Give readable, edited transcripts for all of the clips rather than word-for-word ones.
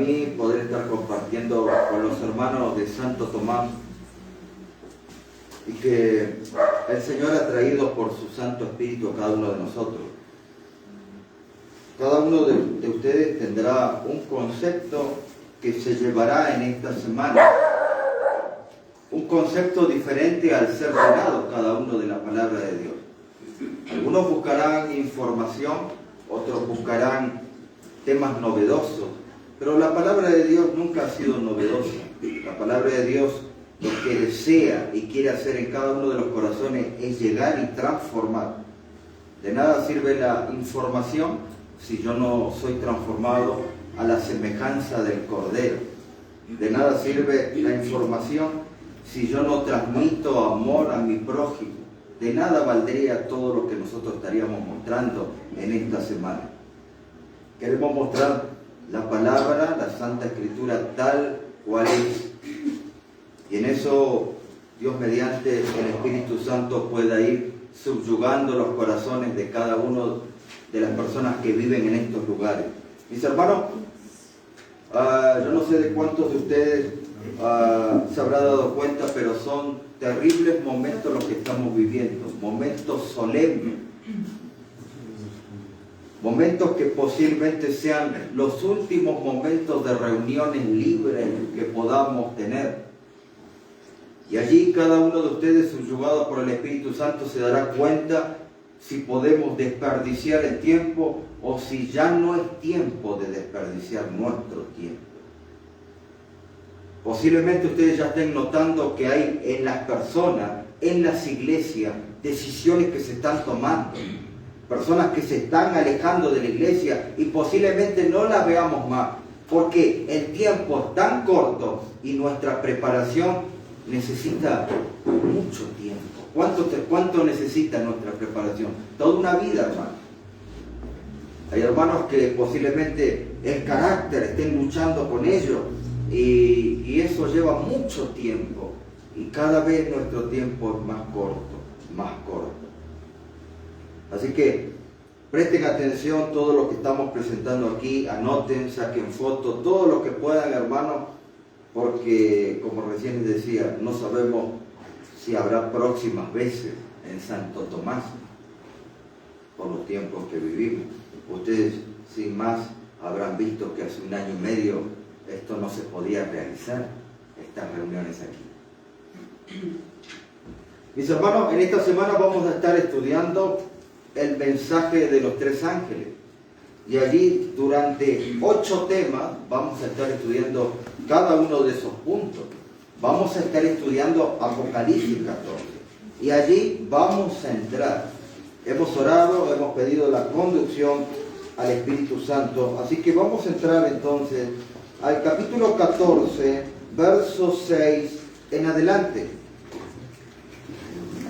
mí poder estar compartiendo con los hermanos de Santo Tomás y que el Señor ha traído por su Santo Espíritu a cada uno de nosotros. Cada uno de ustedes tendrá un concepto que se llevará en esta semana, un concepto diferente al ser llenado cada uno de la palabra de Dios. Algunos buscarán información, otros buscarán temas novedosos, pero la palabra de Dios nunca ha sido novedosa. La palabra de Dios lo que desea y quiere hacer en cada uno de los corazones es llegar y transformar. De nada sirve la información si yo no soy transformado a la semejanza del Cordero. De nada sirve la información si yo no transmito amor a mi prójimo. De nada valdría todo lo que nosotros estaríamos mostrando en esta semana. Queremos mostrar la palabra, la Santa Escritura tal cual es. Y en eso Dios mediante el Espíritu Santo pueda ir subyugando los corazones de cada uno de las personas que viven en estos lugares. Mis hermanos, yo no sé de cuántos de ustedes se habrá dado cuenta, pero son terribles momentos los que estamos viviendo, momentos solemnes, momentos que posiblemente sean los últimos momentos de reuniones libres que podamos tener. Y allí cada uno de ustedes, subyugado por el Espíritu Santo, se dará cuenta si podemos desperdiciar el tiempo o si ya no es tiempo de desperdiciar nuestro tiempo. Posiblemente ustedes ya estén notando que hay en las personas, en las iglesias, decisiones que se están tomando. Personas que se están alejando de la iglesia y posiblemente no la veamos más, porque el tiempo es tan corto y nuestra preparación necesita mucho tiempo. ¿Cuánto necesita nuestra preparación? Toda una vida, hermano. Hay hermanos que posiblemente el carácter estén luchando con ellos y eso lleva mucho tiempo. Y cada vez nuestro tiempo es más corto, más corto. Así que presten atención todo lo que estamos presentando aquí, anoten, saquen fotos, todo lo que puedan, hermanos, porque como recién les decía, no sabemos si habrá próximas veces en Santo Tomás por los tiempos que vivimos. Ustedes sin más habrán visto que hace 1 año y medio esto no se podía realizar, estas reuniones aquí. Mis hermanos, en esta semana vamos a estar estudiando el mensaje de los 3 ángeles. Y allí durante 8 temas vamos a estar estudiando cada uno de esos puntos. Vamos a estar estudiando Apocalipsis 14. Y allí vamos a entrar. Hemos orado, hemos pedido la conducción al Espíritu Santo. Así que vamos a entrar entonces al capítulo 14, verso 6 en adelante.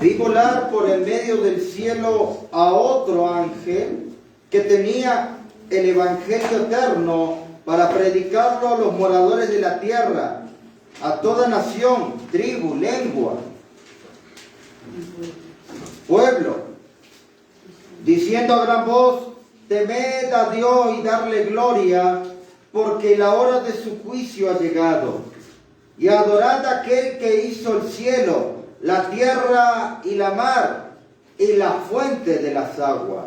Vi volar por el medio del cielo a otro ángel que tenía el Evangelio eterno para predicarlo a los moradores de la tierra, a toda nación, tribu, lengua, pueblo, diciendo a gran voz: temed a Dios y darle gloria, porque la hora de su juicio ha llegado. Y adorad a aquel que hizo el cielo, la tierra y la mar, y la fuente de las aguas.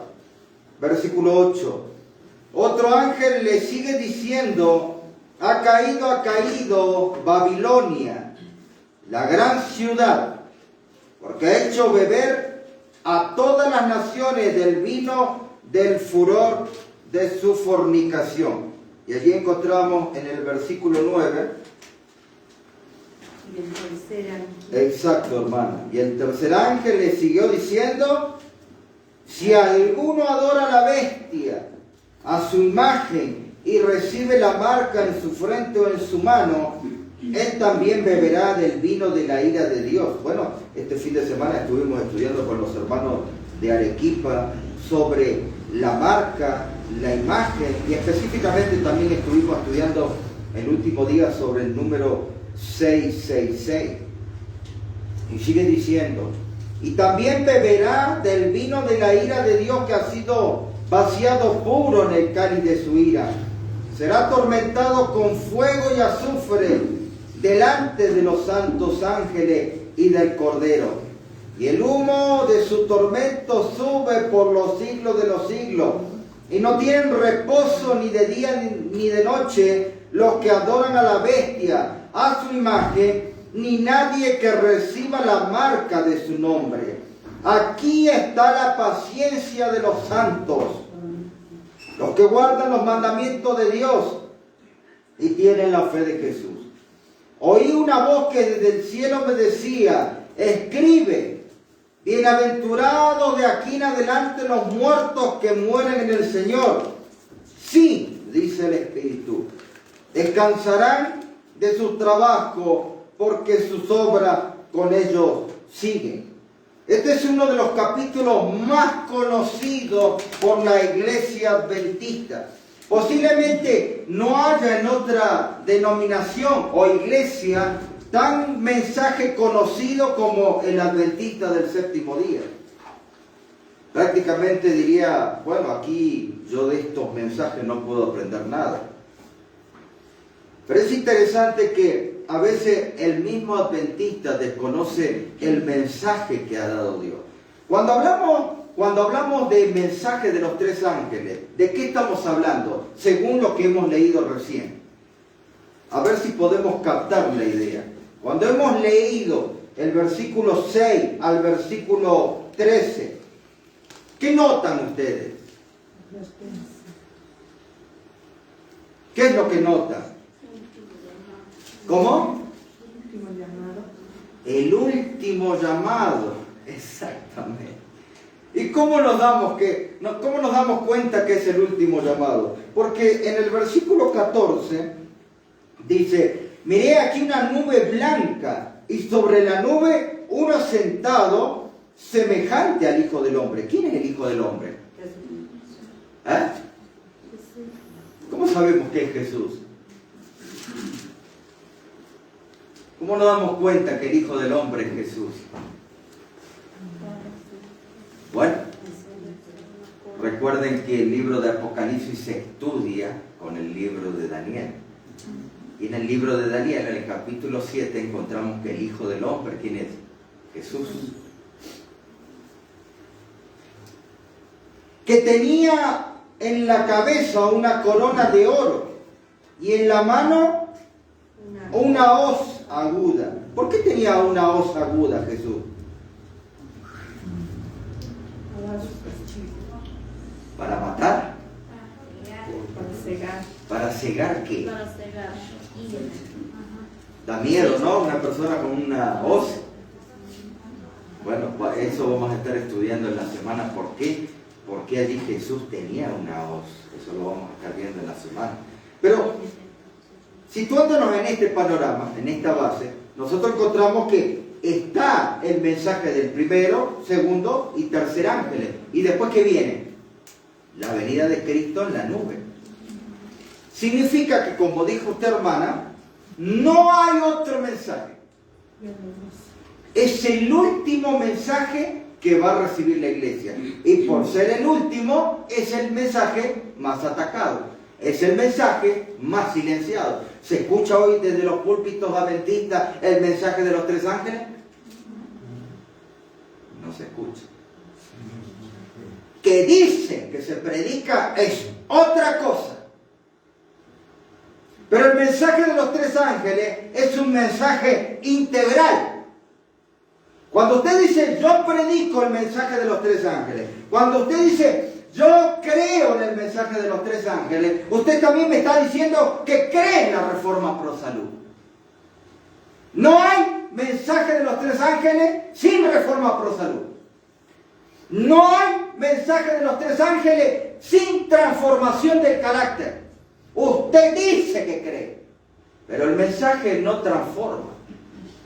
Versículo 8. Otro ángel le sigue diciendo: ha caído Babilonia, la gran ciudad, porque ha hecho beber a todas las naciones del vino del furor de su fornicación. Y allí encontramos en el versículo 9. Y el tercer ángel. Exacto, hermana. Y el tercer ángel le siguió diciendo: si alguno adora a la bestia, a su imagen, y recibe la marca en su frente o en su mano, él también beberá del vino de la ira de Dios. Bueno, este fin de semana estuvimos estudiando con los hermanos de Arequipa sobre la marca, la imagen, y específicamente también estuvimos estudiando el último día sobre el número 666. Y sigue diciendo: y también beberá del vino de la ira de Dios, que ha sido vaciado puro en el cáliz de su ira, será atormentado con fuego y azufre delante de los santos ángeles y del Cordero. Y el humo de su tormento sube por los siglos de los siglos. Y no tienen reposo ni de día ni de noche los que adoran a la bestia, a su imagen, ni nadie que reciba la marca de su nombre. Aquí está la paciencia de los santos, los que guardan los mandamientos de Dios y tienen la fe de Jesús. Oí una voz que desde el cielo me decía: escribe, bienaventurados de aquí en adelante los muertos que mueren en el Señor. Sí, dice el Espíritu, descansarán de su trabajo, porque sus obras con ellos siguen. Este es uno de los capítulos más conocidos por la iglesia adventista. Posiblemente no haya en otra denominación o iglesia tan mensaje conocido como el adventista del séptimo día. Prácticamente diría, bueno, aquí yo de estos mensajes no puedo aprender nada. Pero es interesante que a veces el mismo adventista desconoce el mensaje que ha dado Dios. Cuando hablamos del mensaje de los tres ángeles, ¿de qué estamos hablando? Según lo que hemos leído recién. A ver si podemos captar la idea. Cuando hemos leído el versículo 6 al versículo 13, ¿qué notan ustedes? ¿Qué es lo que notan? ¿Cómo? El último llamado. Exactamente. ¿Y cómo nos damos cuenta que es el último llamado? Porque en el versículo 14 dice: miré aquí una nube blanca y sobre la nube uno sentado semejante al Hijo del Hombre. ¿Quién es el Hijo del Hombre? ¿Eh? ¿Cómo sabemos que es Jesús? ¿Cómo nos damos cuenta que el Hijo del Hombre es Jesús? Bueno, recuerden que el libro de Apocalipsis se estudia con el libro de Daniel. Y en el libro de Daniel, en el capítulo 7, encontramos que el Hijo del Hombre, ¿quién es? Jesús. Que tenía en la cabeza una corona de oro y en la mano una hoz aguda. ¿Por qué tenía una hoz aguda Jesús? ¿Para matar? Para cegar. ¿Para cegar qué? Para cegar. Da miedo, ¿no? Una persona con una hoz. Bueno, eso vamos a estar estudiando en la semana. ¿Por qué? Porque allí Jesús tenía una hoz. Eso lo vamos a estar viendo en la semana. Pero, situándonos en este panorama, en esta base, nosotros encontramos que está el mensaje del primero, segundo y tercer ángel. ¿Y después qué viene? La venida de Cristo en la nube. Significa que, como dijo usted, hermana, no hay otro mensaje. Es el último mensaje que va a recibir la iglesia. Y por ser el último, es el mensaje más atacado. Es el mensaje más silenciado. ¿Se escucha hoy desde los púlpitos adventistas el mensaje de los tres ángeles? No se escucha. Que dicen que se predica es otra cosa. Pero el mensaje de los tres ángeles es un mensaje integral. Cuando usted dice, yo predico el mensaje de los tres ángeles, cuando usted dice, yo creo en el mensaje de los tres ángeles, usted también me está diciendo que cree en la reforma pro salud. No hay mensaje de los tres ángeles sin reforma pro salud. No hay mensaje de los tres ángeles sin transformación del carácter. Usted dice que cree, pero el mensaje no transforma.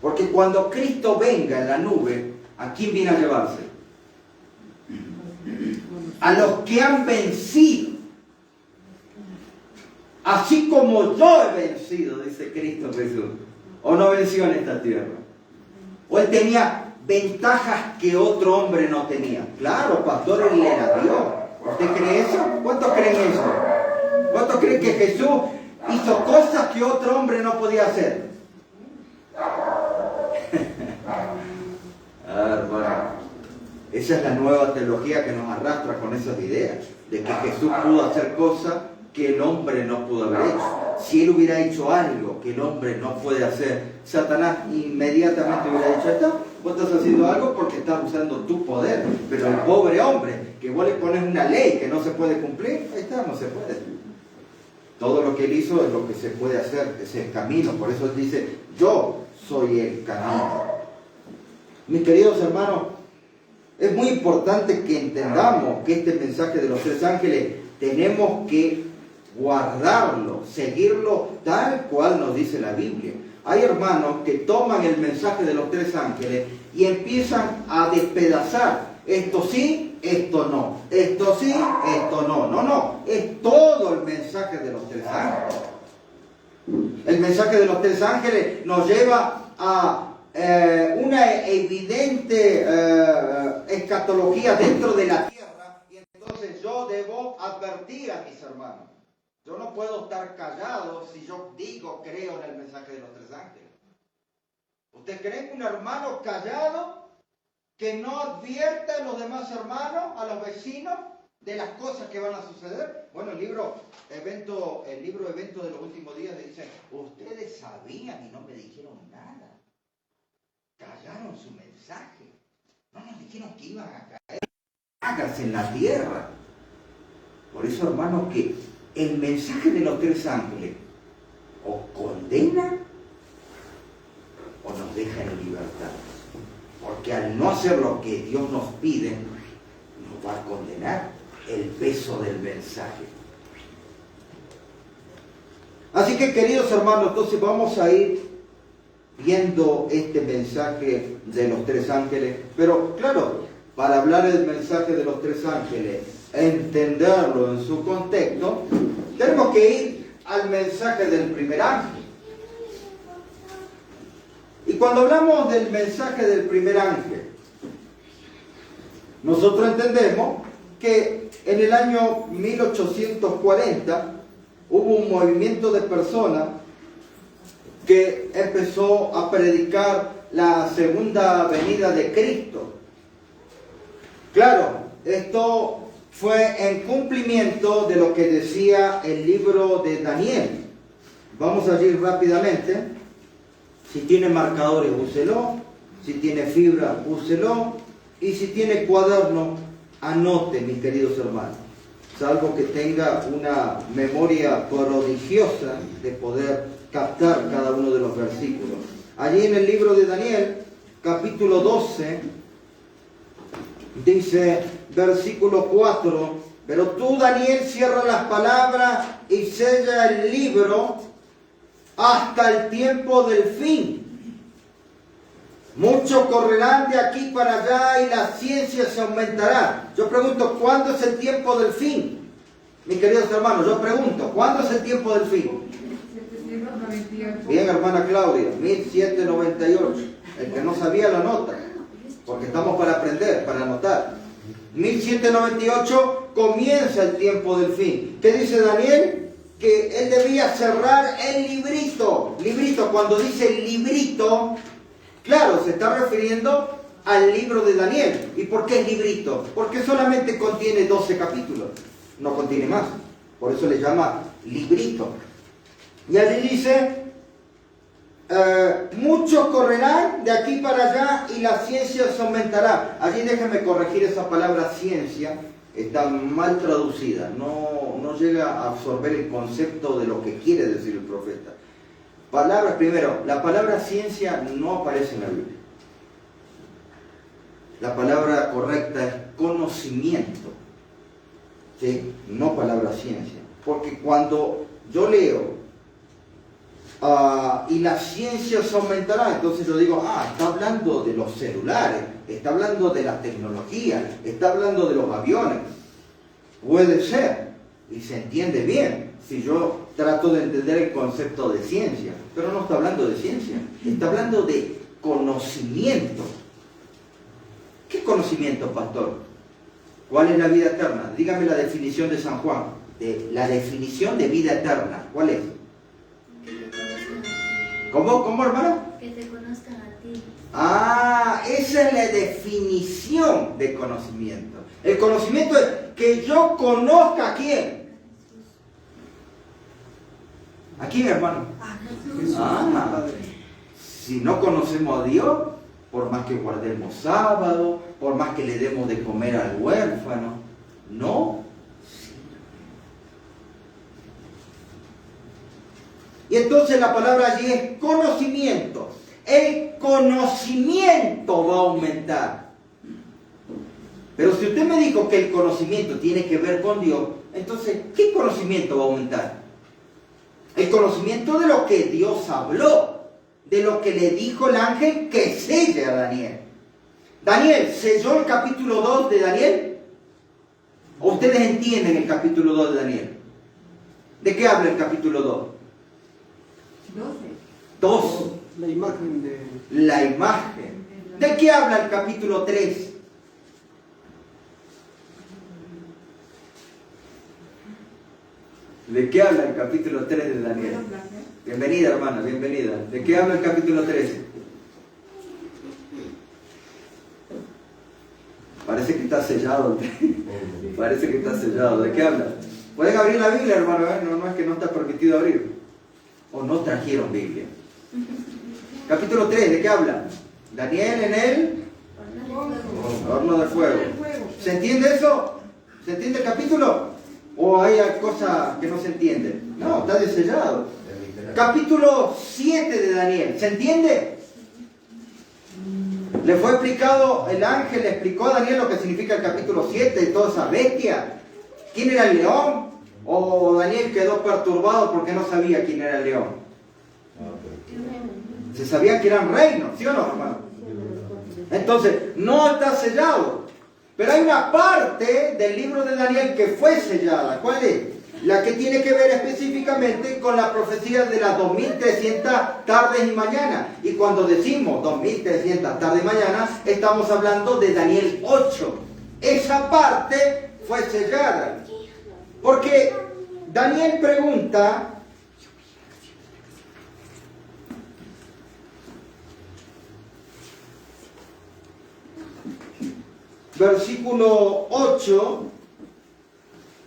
Porque cuando Cristo venga en la nube, ¿a quién viene a llevarse? A los que han vencido. Así como yo he vencido, dice Cristo Jesús. ¿O no venció en esta tierra? ¿O él tenía ventajas que otro hombre no tenía? Claro, pastor, él le la dio. ¿Usted cree eso? ¿Cuántos creen eso? ¿Cuántos creen que Jesús hizo cosas que otro hombre no podía hacer? Hermano, esa es la nueva teología que nos arrastra con esas ideas, de que Jesús pudo hacer cosas que el hombre no pudo haber hecho. Si él hubiera hecho algo que el hombre no puede hacer, Satanás inmediatamente hubiera dicho, esto, vos estás haciendo algo porque estás usando tu poder. Pero el pobre hombre, que vos le pones una ley que no se puede cumplir, ahí está, no se puede. Todo lo que él hizo es lo que se puede hacer, es el camino. Por eso él dice, yo soy el camino. Mis queridos hermanos, es muy importante que entendamos que este mensaje de los tres ángeles tenemos que guardarlo, seguirlo tal cual nos dice la Biblia. Hay hermanos que toman el mensaje de los tres ángeles y empiezan a despedazar. Esto sí, esto no. Esto sí, esto no. No, es todo el mensaje de los tres ángeles. El mensaje de los tres ángeles nos lleva a una evidente escatología dentro de la tierra, y entonces yo debo advertir a mis hermanos. Yo no puedo estar callado si yo creo en el mensaje de los tres ángeles. ¿Usted cree que un hermano callado que no advierta a los demás hermanos, a los vecinos, de las cosas que van a suceder? Bueno, el libro Evento de los Últimos Días le dice, ustedes sabían y no me dijeron nada. Callaron su mensaje. No nos dijeron que iban a caer plagas en la tierra. Por eso, hermanos, que el mensaje de los tres ángeles o condena o nos deja en libertad. Porque al no hacer lo que Dios nos pide, nos va a condenar el peso del mensaje. Así que, queridos hermanos, entonces vamos a ir viendo este mensaje de los tres ángeles. Pero claro, para hablar del mensaje de los tres ángeles, entenderlo en su contexto, tenemos que ir al mensaje del primer ángel. Y cuando hablamos del mensaje del primer ángel, nosotros entendemos que en el año 1840 hubo un movimiento de personas que empezó a predicar la segunda venida de Cristo. Claro, esto fue en cumplimiento de lo que decía el libro de Daniel. Vamos a ir rápidamente. Si tiene marcadores, úselo. Si tiene fibra, úselo. Y si tiene cuaderno, anote, mis queridos hermanos. Salvo que tenga una memoria prodigiosa de poder captar cada uno de los versículos. Allí en el libro de Daniel, capítulo 12, dice, versículo 4, pero tú, Daniel, cierra las palabras y sella el libro hasta el tiempo del fin. Muchos correrán de aquí para allá y la ciencia se aumentará. Yo pregunto, ¿cuándo es el tiempo del fin? Mis queridos hermanos, yo pregunto, ¿cuándo es el tiempo del fin? 1798. Bien, hermana Claudia, 1798. El que no sabía lo anota, porque estamos para aprender, para anotar. 1798 comienza el tiempo del fin. ¿Qué dice Daniel? Que él debía cerrar el librito. Librito, cuando dice librito, claro, se está refiriendo al libro de Daniel. ¿Y por qué es librito? Porque solamente contiene 12 capítulos, no contiene más. Por eso le llama librito. Y allí dice, muchos correrán de aquí para allá y la ciencia se aumentará. Allí déjenme corregir esa palabra ciencia, está mal traducida, no llega a absorber el concepto de lo que quiere decir el profeta. Palabras, primero, la palabra ciencia no aparece en la Biblia. La palabra correcta es conocimiento, ¿sí? No palabra ciencia. Porque cuando yo leo y la ciencia se aumentará, entonces yo digo, está hablando de los celulares, está hablando de la tecnología, está hablando de los aviones. Puede ser, y se entiende bien, si yo trato de entender el concepto de ciencia, pero no está hablando de ciencia, está hablando de conocimiento. ¿Qué conocimiento, pastor? ¿Cuál es la vida eterna? Dígame la definición de San Juan. de la definición de vida eterna. ¿Cuál es? Que te conozcan a ti. ¿Cómo, hermano? Que te conozcan a ti. Ah, esa es la definición de conocimiento. El conocimiento es que yo conozca a quién. ¿A quién, hermano? A Jesús. Ah, si no conocemos a Dios, por más que guardemos sábado, por más que le demos de comer al huérfano, no. Y entonces la palabra allí es conocimiento. El conocimiento va a aumentar. Pero si usted me dijo que el conocimiento tiene que ver con Dios, entonces, ¿qué conocimiento va a aumentar? El conocimiento de lo que Dios habló, de lo que le dijo el ángel que selle a Daniel. Daniel, ¿selló el capítulo 2 de Daniel? ¿O ustedes entienden el capítulo 2 de Daniel? ¿De qué habla el capítulo 2? 2. La imagen de... La imagen. ¿De qué habla el capítulo 3? ¿De qué habla el capítulo 3 de Daniel? Bienvenida, hermana, bienvenida. ¿De qué habla el capítulo 3? Parece que está sellado. Parece que está sellado. ¿De qué habla? Pueden abrir la Biblia, hermano, ¿eh? No es que no está permitido abrir. O no trajeron Biblia. Capítulo 3, ¿de qué habla? Daniel en el horno de fuego. ¿Se entiende eso? ¿Se entiende el capítulo? ¿O hay cosas que no se entienden? No, está desellado. Capítulo 7 de Daniel, ¿se entiende? Le fue explicado, el ángel le explicó a Daniel lo que significa el capítulo 7 de toda esa bestia. ¿Quién era el león? ¿O Daniel quedó perturbado porque no sabía quién era el león? Se sabía que eran reinos, ¿sí o no, hermano? Entonces, no está sellado. Pero hay una parte del libro de Daniel que fue sellada. ¿Cuál es? La que tiene que ver específicamente con la profecía de las 2300 tardes y mañanas. Y cuando decimos 2300 tardes y mañanas, estamos hablando de Daniel 8. Esa parte fue sellada. Porque Daniel pregunta... Versículo 8,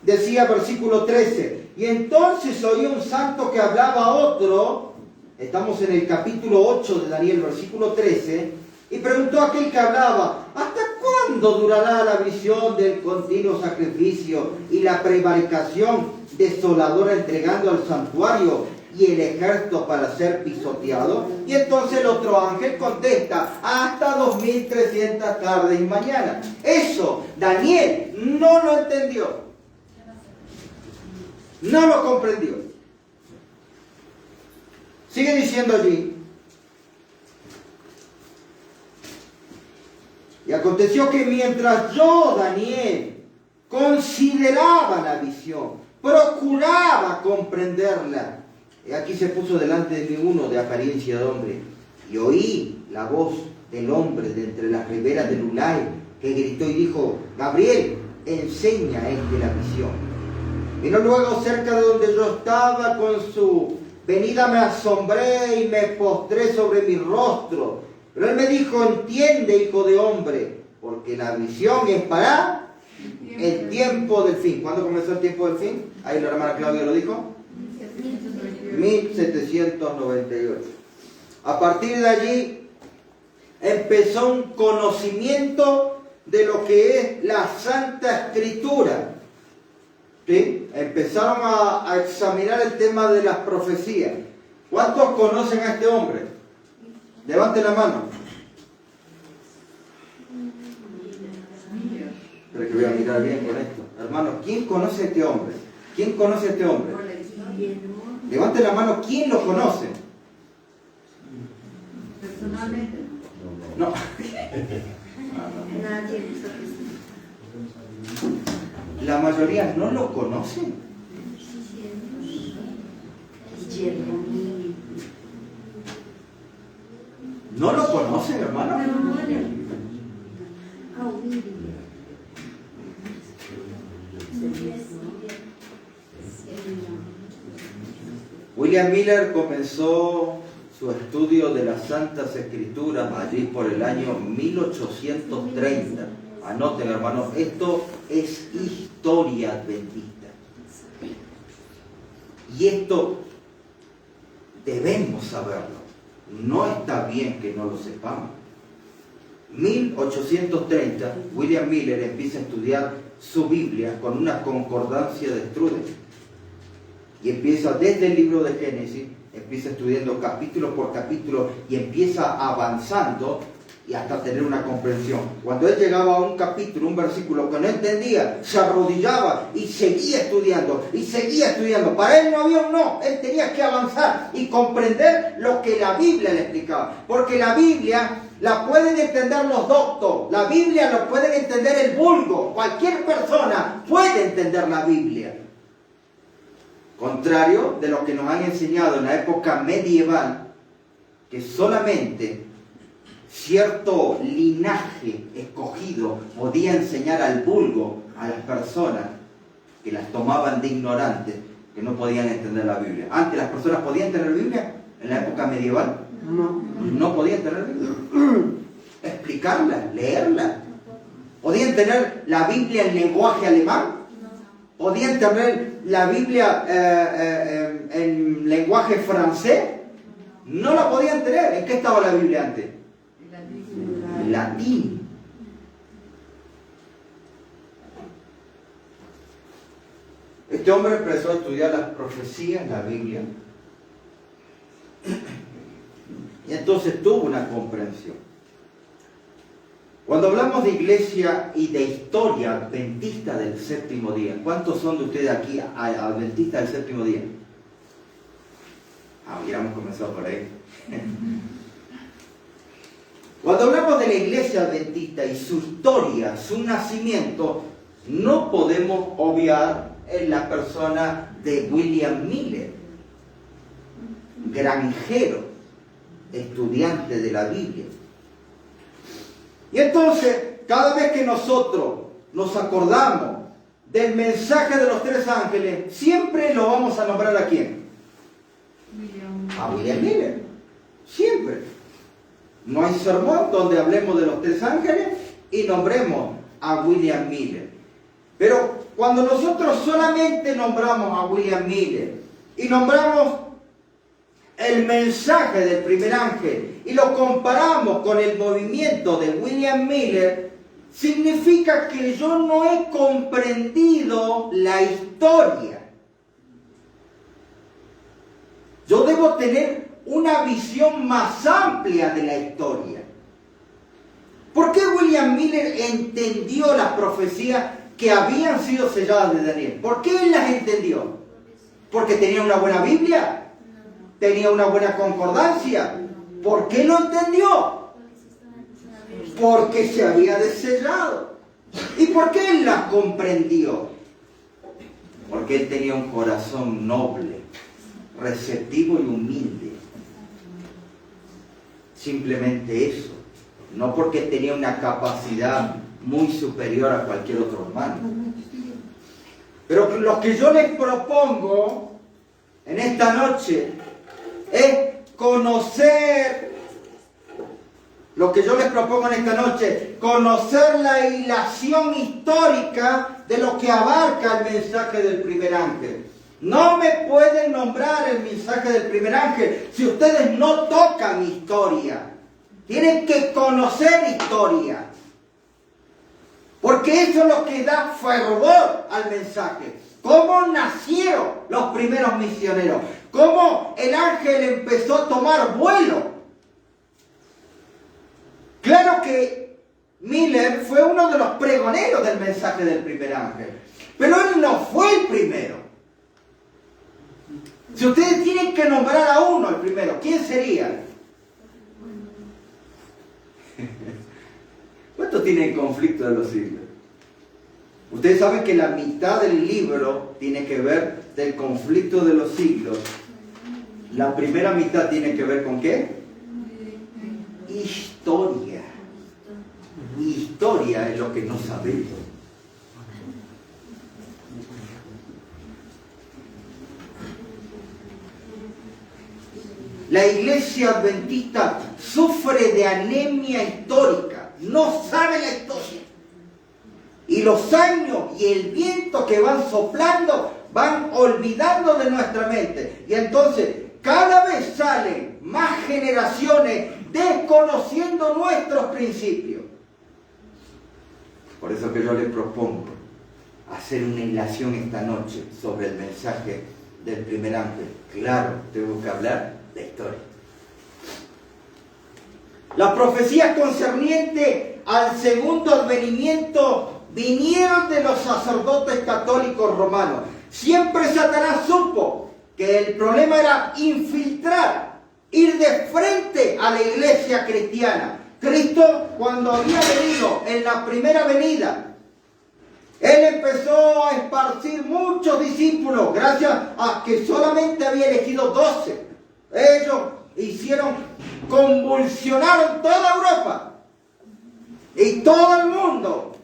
decía versículo 13, y entonces oí un santo que hablaba a otro, estamos en el capítulo 8 de Daniel, versículo 13, y preguntó a aquel que hablaba, ¿hasta cuándo durará la visión del continuo sacrificio y la prevaricación desoladora entregando al santuario y el ejército para ser pisoteado? Y entonces el otro ángel contesta, hasta 2300 tardes y mañanas. Eso Daniel no lo entendió, no lo comprendió. Sigue diciendo allí, y aconteció que mientras yo, Daniel, consideraba la visión, procuraba comprenderla, y aquí se puso delante de mí uno de apariencia de hombre, y oí la voz del hombre de entre las riberas del Ulai, que gritó y dijo, Gabriel, enseña a este la visión. Vino luego cerca de donde yo estaba, con su venida me asombré y me postré sobre mi rostro. Pero él me dijo, entiende, hijo de hombre, porque la visión es para el tiempo del fin. ¿Cuándo comenzó el tiempo del fin? Ahí la hermana Claudia lo dijo. 1798. A partir de allí empezó un conocimiento de lo que es la Santa Escritura. ¿Sí? Empezaron a examinar el tema de las profecías. ¿Cuántos conocen a este hombre? Levante la mano. Espero que voy a mirar bien con esto. Hermano, ¿quién conoce a este hombre? ¿Quién conoce a este hombre? Levante la mano, ¿quién lo conoce? Personalmente. No. La mayoría no lo conocen. ¿No lo conocen, hermano? William Miller comenzó su estudio de las Santas Escrituras allí por el año 1830. Anoten, hermanos, esto es historia adventista. Y esto debemos saberlo. No está bien que no lo sepamos. 1830, William Miller empieza a estudiar su Biblia con una concordancia de Struden. Y empieza desde el libro de Génesis, empieza estudiando capítulo por capítulo y empieza avanzando y hasta tener una comprensión. Cuando él llegaba a un capítulo, un versículo que no entendía, se arrodillaba y seguía estudiando y seguía estudiando. Para él no había un no, él tenía que avanzar y comprender lo que la Biblia le explicaba. Porque la Biblia la pueden entender los doctos, la Biblia lo pueden entender el vulgo, cualquier persona puede entender la Biblia. Contrario de lo que nos han enseñado en la época medieval, que solamente cierto linaje escogido podía enseñar al vulgo, a las personas que las tomaban de ignorantes, que no podían entender la Biblia. Antes las personas podían entender la Biblia, en la época medieval no podían entender la Biblia. Explicarla, leerla. ¿Podían tener la Biblia en lenguaje alemán? ¿Podían tener la Biblia en lenguaje francés? No la podían tener. ¿En qué estaba la Biblia antes? En latín. Este hombre empezó a estudiar las profecías en la Biblia. Y entonces tuvo una comprensión. Cuando hablamos de iglesia y de historia adventista del séptimo día, ¿cuántos son de ustedes aquí adventistas del séptimo día? Hubiéramos comenzado por ahí. Cuando hablamos de la iglesia adventista y su historia, su nacimiento, no podemos obviar en la persona de William Miller, granjero, estudiante de la Biblia. Y entonces, cada vez que nosotros nos acordamos del mensaje de los tres ángeles, siempre lo vamos a nombrar ¿a quién? A William Miller. Siempre. No hay sermón donde hablemos de los tres ángeles y nombremos a William Miller. Pero cuando nosotros solamente nombramos a William Miller y nombramos el mensaje del primer ángel y lo comparamos con el movimiento de William Miller, significa que yo no he comprendido la historia. Yo debo tener una visión más amplia de la historia. ¿Por qué William Miller entendió las profecías que habían sido selladas de Daniel? ¿Por qué él las entendió? ¿Porque tenía una buena Biblia? ¿Tenía una buena concordancia? ¿Por qué lo entendió? Porque se había desellado. ¿Y por qué él las comprendió? Porque él tenía un corazón noble, receptivo y humilde. Simplemente eso. No porque tenía una capacidad muy superior a cualquier otro hermano. Pero lo que yo les propongo en esta noche es conocer, lo que yo les propongo en esta noche, conocer la hilación histórica de lo que abarca el mensaje del primer ángel. No me pueden nombrar el mensaje del primer ángel si ustedes no tocan historia. Tienen que conocer historia. Porque eso es lo que da fervor al mensaje. ¿Cómo nacieron los primeros misioneros? ¿Cómo el ángel empezó a tomar vuelo? Claro que Miller fue uno de los pregoneros del mensaje del primer ángel. Pero él no fue el primero. Si ustedes tienen que nombrar a uno el primero, ¿quién sería? ¿Cuántos tienen conflicto de los siglos? Ustedes saben que la mitad del libro tiene que ver del conflicto de los siglos. La primera mitad tiene que ver ¿con qué? Historia. Historia es lo que no sabemos. La iglesia adventista sufre de anemia histórica, no sabe la historia. Y los años y el viento que van soplando van olvidando de nuestra mente. Y entonces cada vez salen más generaciones desconociendo nuestros principios. Por eso que yo les propongo hacer una ilación esta noche sobre el mensaje del primer ángel. Claro, tengo que hablar de historia. Las profecías concernientes al segundo advenimiento vinieron de los sacerdotes católicos romanos. Siempre Satanás supo que el problema era infiltrar, ir de frente a la iglesia cristiana. Cristo, cuando había venido en la primera venida, Él empezó a esparcir muchos discípulos, gracias a que solamente había elegido 12. Ellos convulsionaron toda Europa. Y todo el mundo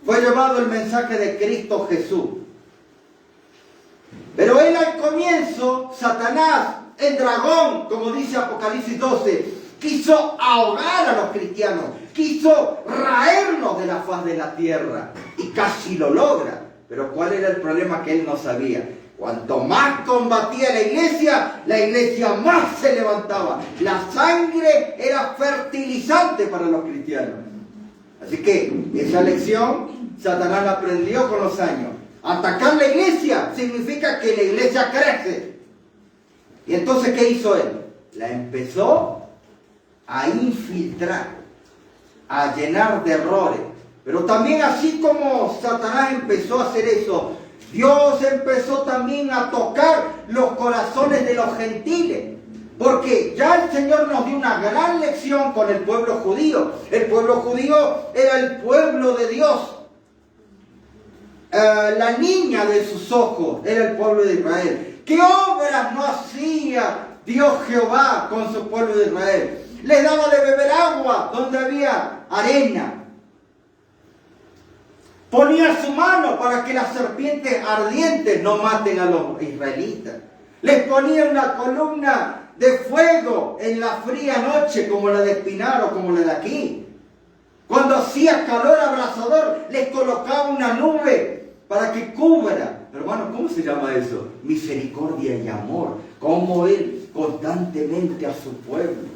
fue llevado el mensaje de Cristo Jesús. Pero Él al comienzo, Satanás, el dragón, como dice Apocalipsis 12, quiso ahogar a los cristianos, quiso raerlos de la faz de la tierra y casi lo logra. Pero ¿cuál era el problema que él no sabía? Cuanto más combatía la iglesia más se levantaba. La sangre era fertilizante para los cristianos. Así que esa lección Satanás la aprendió con los años. Atacar la iglesia significa que la iglesia crece. Y entonces, ¿qué hizo él? La empezó a infiltrar, a llenar de errores. Pero también, así como Satanás empezó a hacer eso, Dios empezó también a tocar los corazones de los gentiles. Porque ya el Señor nos dio una gran lección con el pueblo judío. El pueblo judío era el pueblo de Dios. La niña de sus ojos era el pueblo de Israel. ¿Qué obras no hacía Dios Jehová con su pueblo de Israel? Les daba de beber agua donde había arena. Ponía su mano para que las serpientes ardientes no maten a los israelitas. Les ponía una columna de fuego en la fría noche, como la de Espinar o como la de aquí. Cuando hacía calor abrasador, les colocaba una nube para que cubra. Hermano, ¿cómo se llama eso? Misericordia y amor. Como Él constantemente a su pueblo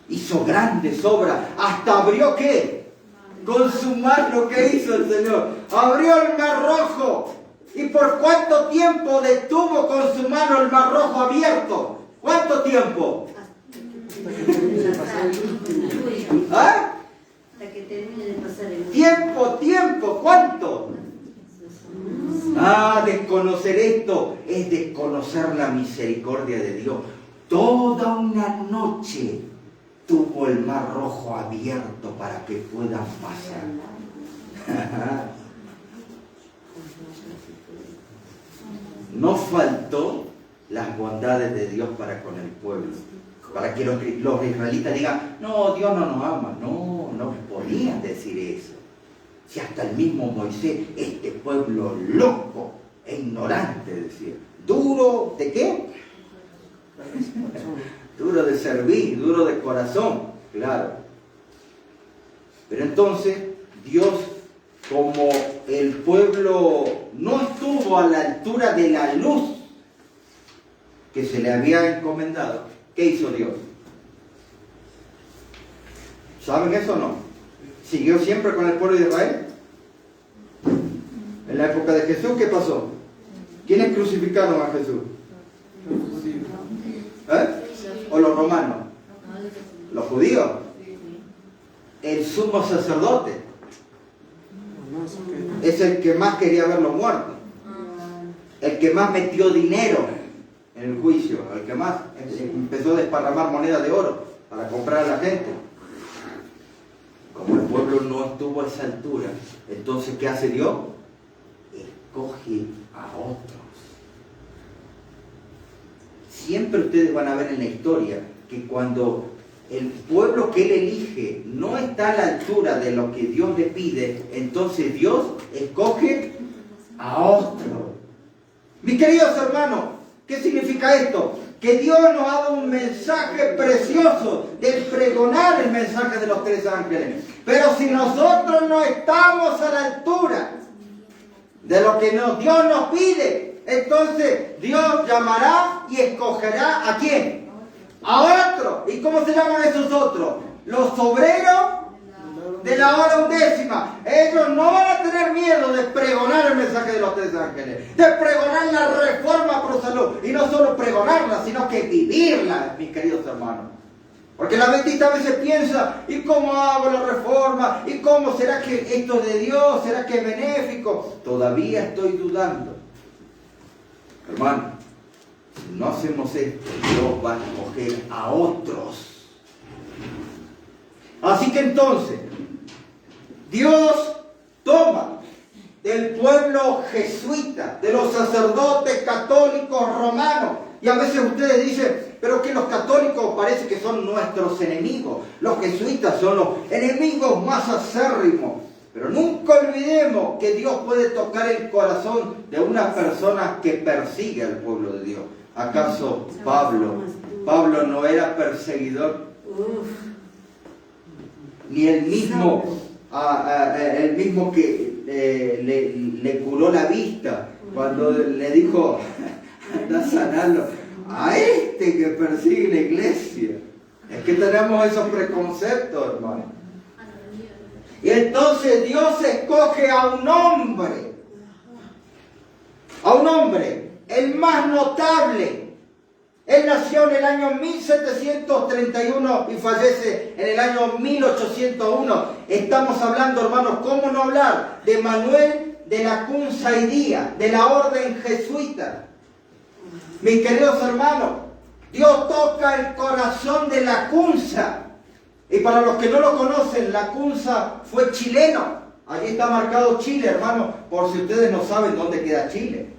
hizo grandes obras. Hasta abrió, ¿qué? Con su mano, ¿qué hizo el Señor? Abrió el mar rojo. ¿Y por cuánto tiempo detuvo con su mano el mar rojo abierto? ¿Cuánto tiempo? ¿Ah? Hasta que termine de pasar el Tiempo, ¿cuánto? Desconocer esto es desconocer la misericordia de Dios. Toda una noche tuvo el mar rojo abierto para que puedan pasar. No faltó las bondades de Dios para con el pueblo. Para que los israelitas digan, no, Dios no nos ama. No podían decir eso. Si hasta el mismo Moisés, este pueblo loco e ignorante, decía, duro de qué? Duro de servir, duro de corazón, claro. Pero entonces Dios, como el pueblo no estuvo a la altura de la luz que se le había encomendado, ¿qué hizo Dios? ¿Saben eso o no? ¿Siguió siempre con el pueblo de Israel? En la época de Jesús, ¿qué pasó? ¿Quiénes crucificaron a Jesús? ¿O los romanos? ¿Los judíos? El sumo sacerdote es el que más quería verlo muerto, el que más metió dinero en el juicio, el que más empezó a desparramar monedas de oro para comprar a la gente. Como el pueblo no estuvo a esa altura, entonces ¿qué hace Dios? Escoge a otros. Siempre ustedes van a ver en la historia que cuando el pueblo que Él elige no está a la altura de lo que Dios le pide, entonces Dios escoge a otro. Mis queridos hermanos, ¿qué significa esto? que Dios nos ha dado un mensaje precioso de pregonar el mensaje de los 3 ángeles. Pero si nosotros no estamos a la altura de lo que Dios nos pide, entonces Dios llamará y escogerá ¿a quién? A otro. ¿Y cómo se llaman esos otros? Los obreros de la hora 11. Ellos no van a tener miedo de pregonar el mensaje de los 3 ángeles, de pregonar la reforma pro salud, y no solo pregonarla, sino que vivirla, mis queridos hermanos. Porque la adventista a veces piensa, ¿y cómo hago la reforma? ¿Y cómo será que esto es de Dios? ¿Será que es benéfico? Todavía estoy dudando. Hermano, si no hacemos esto, Dios va a escoger a otros. Así que entonces, Dios toma del pueblo jesuita, de los sacerdotes católicos romanos, y a veces ustedes dicen, pero que los católicos parece que son nuestros enemigos, los jesuitas son los enemigos más acérrimos, pero nunca olvidemos que Dios puede tocar el corazón de una persona que persigue al pueblo de Dios. ¿Acaso Pablo no era perseguidor? Ni el mismo que le curó la vista, cuando le dijo, anda a sanarlo, a este que persigue la iglesia. Es que tenemos esos preconceptos, hermano. Y entonces Dios escoge a un hombre, el más notable. Él nació en el año 1731 y fallece en el año 1801. Estamos hablando, hermanos, ¿cómo no hablar de Manuel de Lacunza y Díaz, de la orden jesuita? Mis queridos hermanos, Dios toca el corazón de Lacunza. Y para los que no lo conocen, Lacunza fue chileno. Allí está marcado Chile, hermano, por si ustedes no saben dónde queda Chile.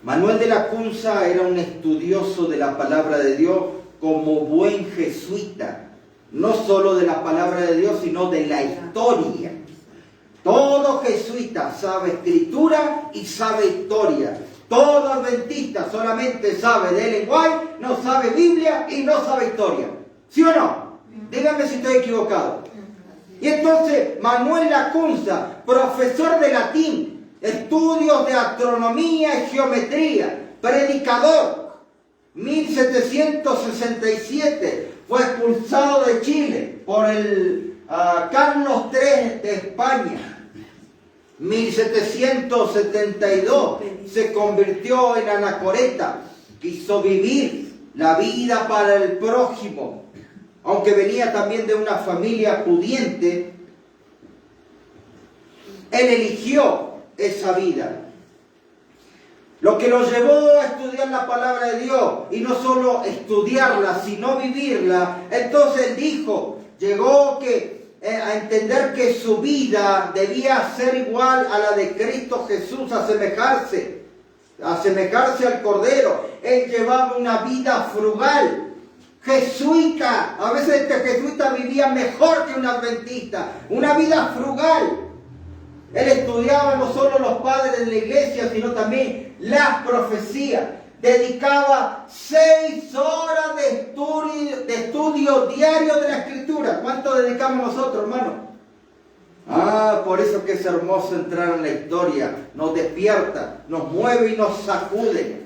Manuel de Lacunza era un estudioso de la palabra de Dios como buen jesuita. No solo de la palabra de Dios, sino de la historia. Todo jesuita sabe escritura y sabe historia. Todo adventista solamente sabe de Ellen White, no sabe Biblia y no sabe historia. ¿Sí o no? Díganme si estoy equivocado. Y entonces Manuel Lacunza, profesor de latín, estudios de astronomía y geometría, predicador, 1767, fue expulsado de Chile por el Carlos III de España. 1772 se convirtió en anacoreta, quiso vivir la vida para el prójimo, aunque venía también de una familia pudiente. Él eligió esa vida. Lo que lo llevó a estudiar la palabra de Dios, y no solo estudiarla, sino vivirla. Entonces llegó a entender que su vida debía ser igual a la de Cristo Jesús, asemejarse al Cordero. Él llevaba una vida frugal, jesuita. A veces este jesuita vivía mejor que un adventista, una vida frugal. Él estudiaba no solo los padres de la iglesia, sino también las profecías. Dedicaba 6 horas de estudio diario de la Escritura. ¿Cuánto dedicamos nosotros, hermano? Por eso que es hermoso entrar en la historia. Nos despierta, nos mueve y nos sacude.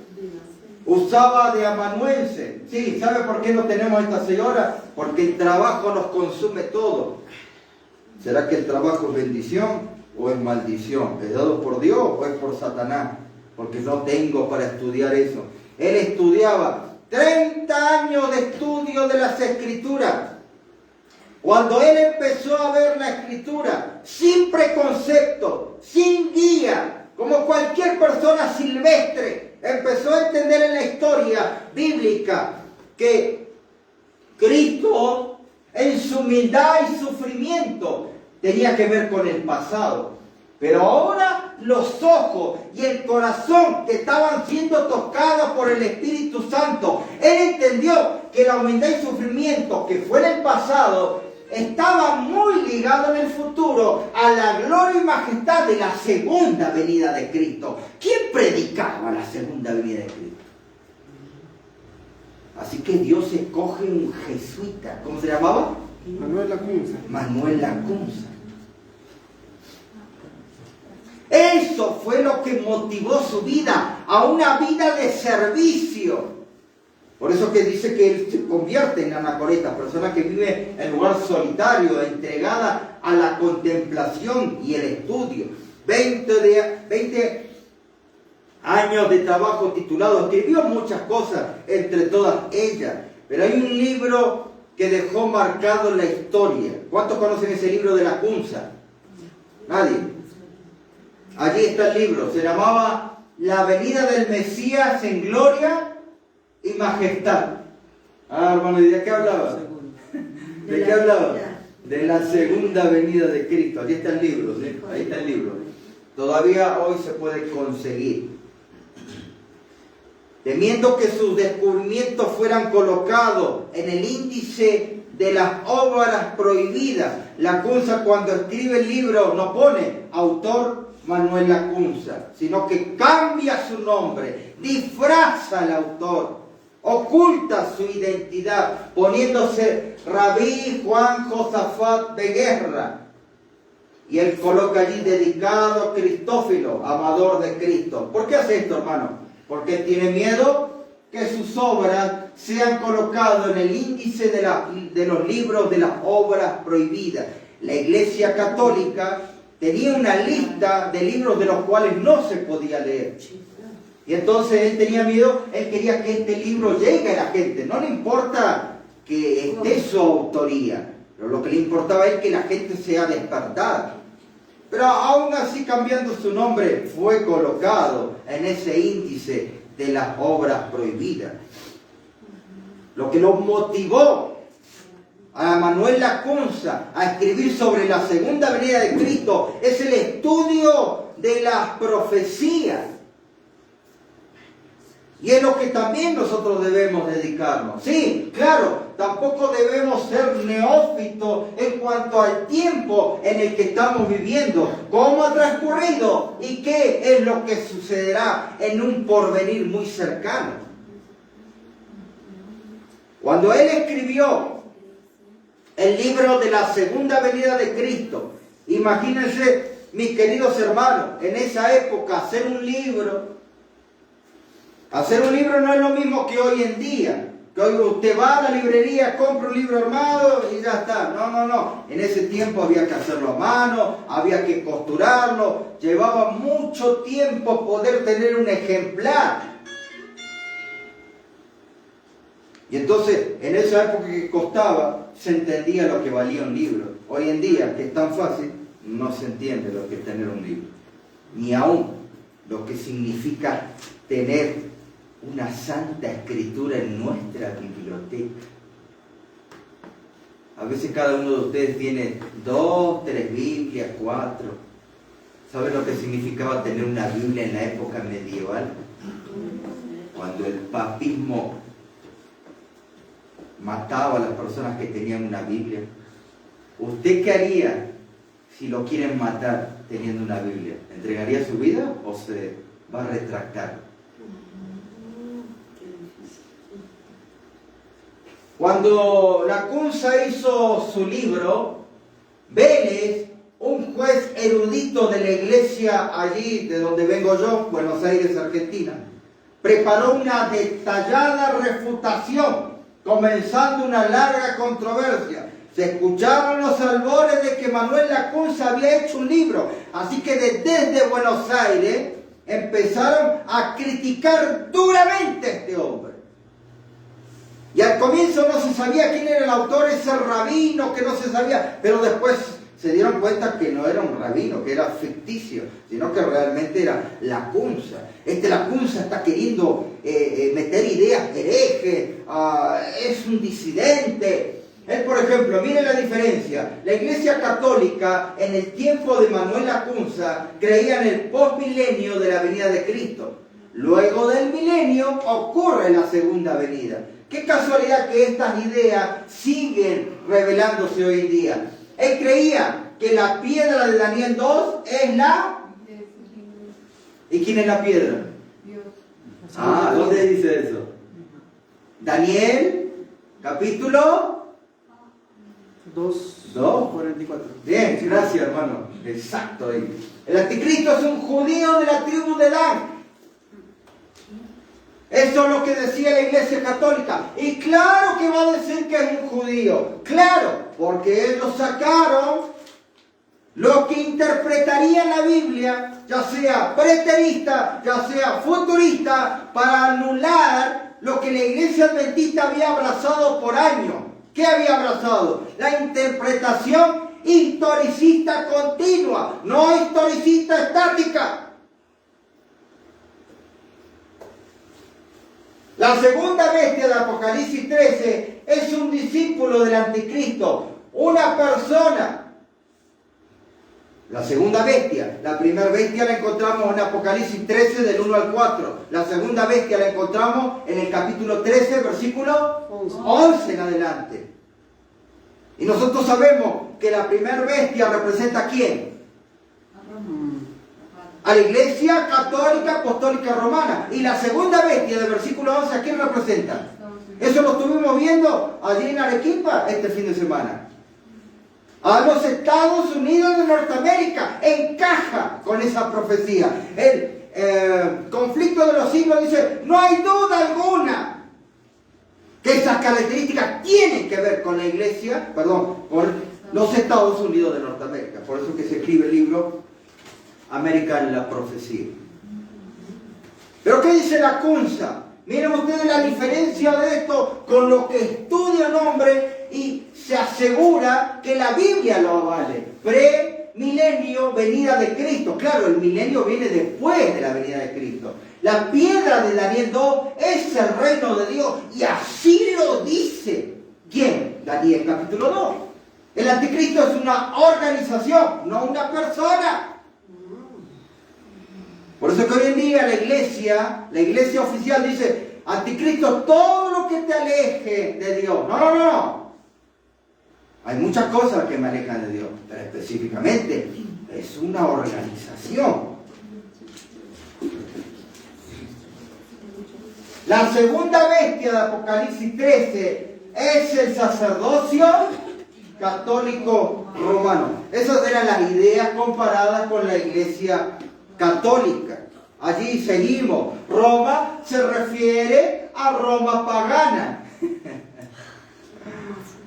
Usaba de amanuense. Sí, ¿sabe por qué no tenemos esta 6 horas? Porque el trabajo nos consume todo. ¿Será que el trabajo es bendición o es maldición? ¿Es dado por Dios o es por Satanás? Porque no tengo para estudiar eso. Él estudiaba 30 años de estudio de las Escrituras. Cuando él empezó a ver la Escritura sin preconcepto, sin guía, como cualquier persona silvestre, empezó a entender en la historia bíblica que Cristo, en su humildad y sufrimiento, tenía que ver con el pasado. Pero ahora los ojos y el corazón que estaban siendo tocados por el Espíritu Santo, él entendió que la humildad y sufrimiento que fue en el pasado estaba muy ligado en el futuro a la gloria y majestad de la segunda venida de Cristo. ¿Quién predicaba la segunda venida de Cristo? Así que Dios escoge un jesuita. ¿Cómo se llamaba? Manuel Lacunza. Manuel Lacunza. Eso fue lo que motivó su vida a una vida de servicio. Por eso que dice que él se convierte en anacoreta, persona que vive en lugar solitario, entregada a la contemplación y el estudio. 20 años de trabajo titulado, escribió muchas cosas, entre todas ellas, pero hay un libro que dejó marcado la historia. ¿Cuántos conocen ese libro de Lacunza? Nadie. Allí está el libro, se llamaba La venida del Mesías en gloria y majestad. Ah, hermano, ¿y de qué hablaba? ¿De qué hablaba? De la segunda venida de Cristo. Allí está el libro, ¿sí? Ahí está el libro. Todavía hoy se puede conseguir. Temiendo que sus descubrimientos fueran colocados en el índice de las obras prohibidas, Lacunza, cuando escribe el libro, no pone autor Manuel Lacunza, sino que cambia su nombre, disfraza al autor, oculta su identidad, poniéndose Rabí Juan Josafat de Guerra. Y él coloca allí dedicado a Cristófilo, amador de Cristo. ¿Por qué hace esto, hermano? Porque tiene miedo que sus obras sean colocadas en el índice de los libros de las obras prohibidas. La Iglesia Católica tenía una lista de libros de los cuales no se podía leer. Y entonces él tenía miedo, él quería que este libro llegue a la gente. No le importa que esté su autoría, pero lo que le importaba es que la gente sea despertada. Pero aún así, cambiando su nombre, fue colocado en ese índice de las obras prohibidas. Lo que lo motivó a Manuel Lacunza a escribir sobre la segunda venida de Cristo es el estudio de las profecías. Y es lo que también nosotros debemos dedicarnos. Sí, claro, tampoco debemos ser neófitos en cuanto al tiempo en el que estamos viviendo, cómo ha transcurrido y qué es lo que sucederá en un porvenir muy cercano. Cuando él escribió el libro de la segunda venida de Cristo, imagínense, mis queridos hermanos, en esa época hacer un libro no es lo mismo que hoy en día. Que hoy usted va a la librería, compra un libro armado y ya está. No. En ese tiempo había que hacerlo a mano, había que costurarlo. Llevaba mucho tiempo poder tener un ejemplar. Y entonces, en esa época que costaba, se entendía lo que valía un libro. Hoy en día, que es tan fácil, no se entiende lo que es tener un libro. Ni aún lo que significa tener una santa escritura en nuestra biblioteca. A veces cada uno de ustedes tiene 2, 3 Biblias, 4. ¿Saben lo que significaba tener una Biblia en la época medieval? Cuando el papismo mataba a las personas que tenían una Biblia. ¿Usted qué haría si lo quieren matar teniendo una Biblia? ¿Entregaría su vida o se va a retractar? Cuando Lacunza hizo su libro, Vélez, un juez erudito de la iglesia allí, de donde vengo yo, Buenos Aires, Argentina, preparó una detallada refutación, comenzando una larga controversia. Se escucharon los albores de que Manuel Lacunza había hecho un libro, así que desde Buenos Aires empezaron a criticar duramente a este hombre. Y al comienzo no se sabía quién era el autor, ese rabino que no se sabía, pero después se dieron cuenta que no era un rabino, que era ficticio, sino que realmente era Lacunza. Lacunza está queriendo meter ideas herejes, es un disidente. Él, por ejemplo, miren la diferencia. La Iglesia Católica, en el tiempo de Manuel Lacunza, creía en el postmilenio de la venida de Cristo. Luego del milenio ocurre la segunda venida. Qué casualidad que estas ideas siguen revelándose hoy en día. Él creía que la piedra de Daniel 2 es la... ¿Y quién es la piedra? Dios. ¿Dónde dice eso? Daniel, capítulo 2:44. Bien, gracias hermano. Exacto. El anticristo es un judío de la tribu de Dan. Eso es lo que decía la Iglesia Católica. Y claro que va a decir que es un judío. Claro, porque ellos sacaron lo que interpretaría la Biblia, ya sea preterista, ya sea futurista, para anular lo que la Iglesia Adventista había abrazado por años. ¿Qué había abrazado? La interpretación historicista continua, no historicista estática. La segunda bestia de Apocalipsis 13 es un discípulo del anticristo, una persona. La segunda bestia, la primera bestia la encontramos en Apocalipsis 13 del 1 al 4. La segunda bestia la encontramos en el capítulo 13, versículo 11 en adelante. Y nosotros sabemos que la primera bestia representa ¿a quién? A la Iglesia Católica Apostólica Romana. Y la segunda bestia del versículo 11, ¿a quién representa? Eso lo estuvimos viendo allí en Arequipa este fin de semana. A los Estados Unidos de Norteamérica. Encaja con esa profecía. El conflicto de los siglos dice, no hay duda alguna que esas características tienen que ver con la Iglesia, con los Estados Unidos de Norteamérica. Por eso que se escribe el libro América en la Profecía. Pero ¿qué dice la CUNSA? Miren ustedes la diferencia de esto con lo que estudia el hombre y se asegura que la Biblia lo avale. Pre-milenio, venida de Cristo. Claro, el milenio viene después de la venida de Cristo. La piedra de Daniel 2 es el reino de Dios y así lo dice. ¿Quién? Daniel capítulo 2. El anticristo es una organización, no una persona. Por eso que hoy en día la iglesia oficial dice, anticristo, todo lo que te aleje de Dios. No. Hay muchas cosas que me alejan de Dios, pero específicamente es una organización. La segunda bestia de Apocalipsis 13 es el sacerdocio católico romano. Esas eran las ideas comparadas con la iglesia católica. Allí seguimos. Roma se refiere a Roma pagana.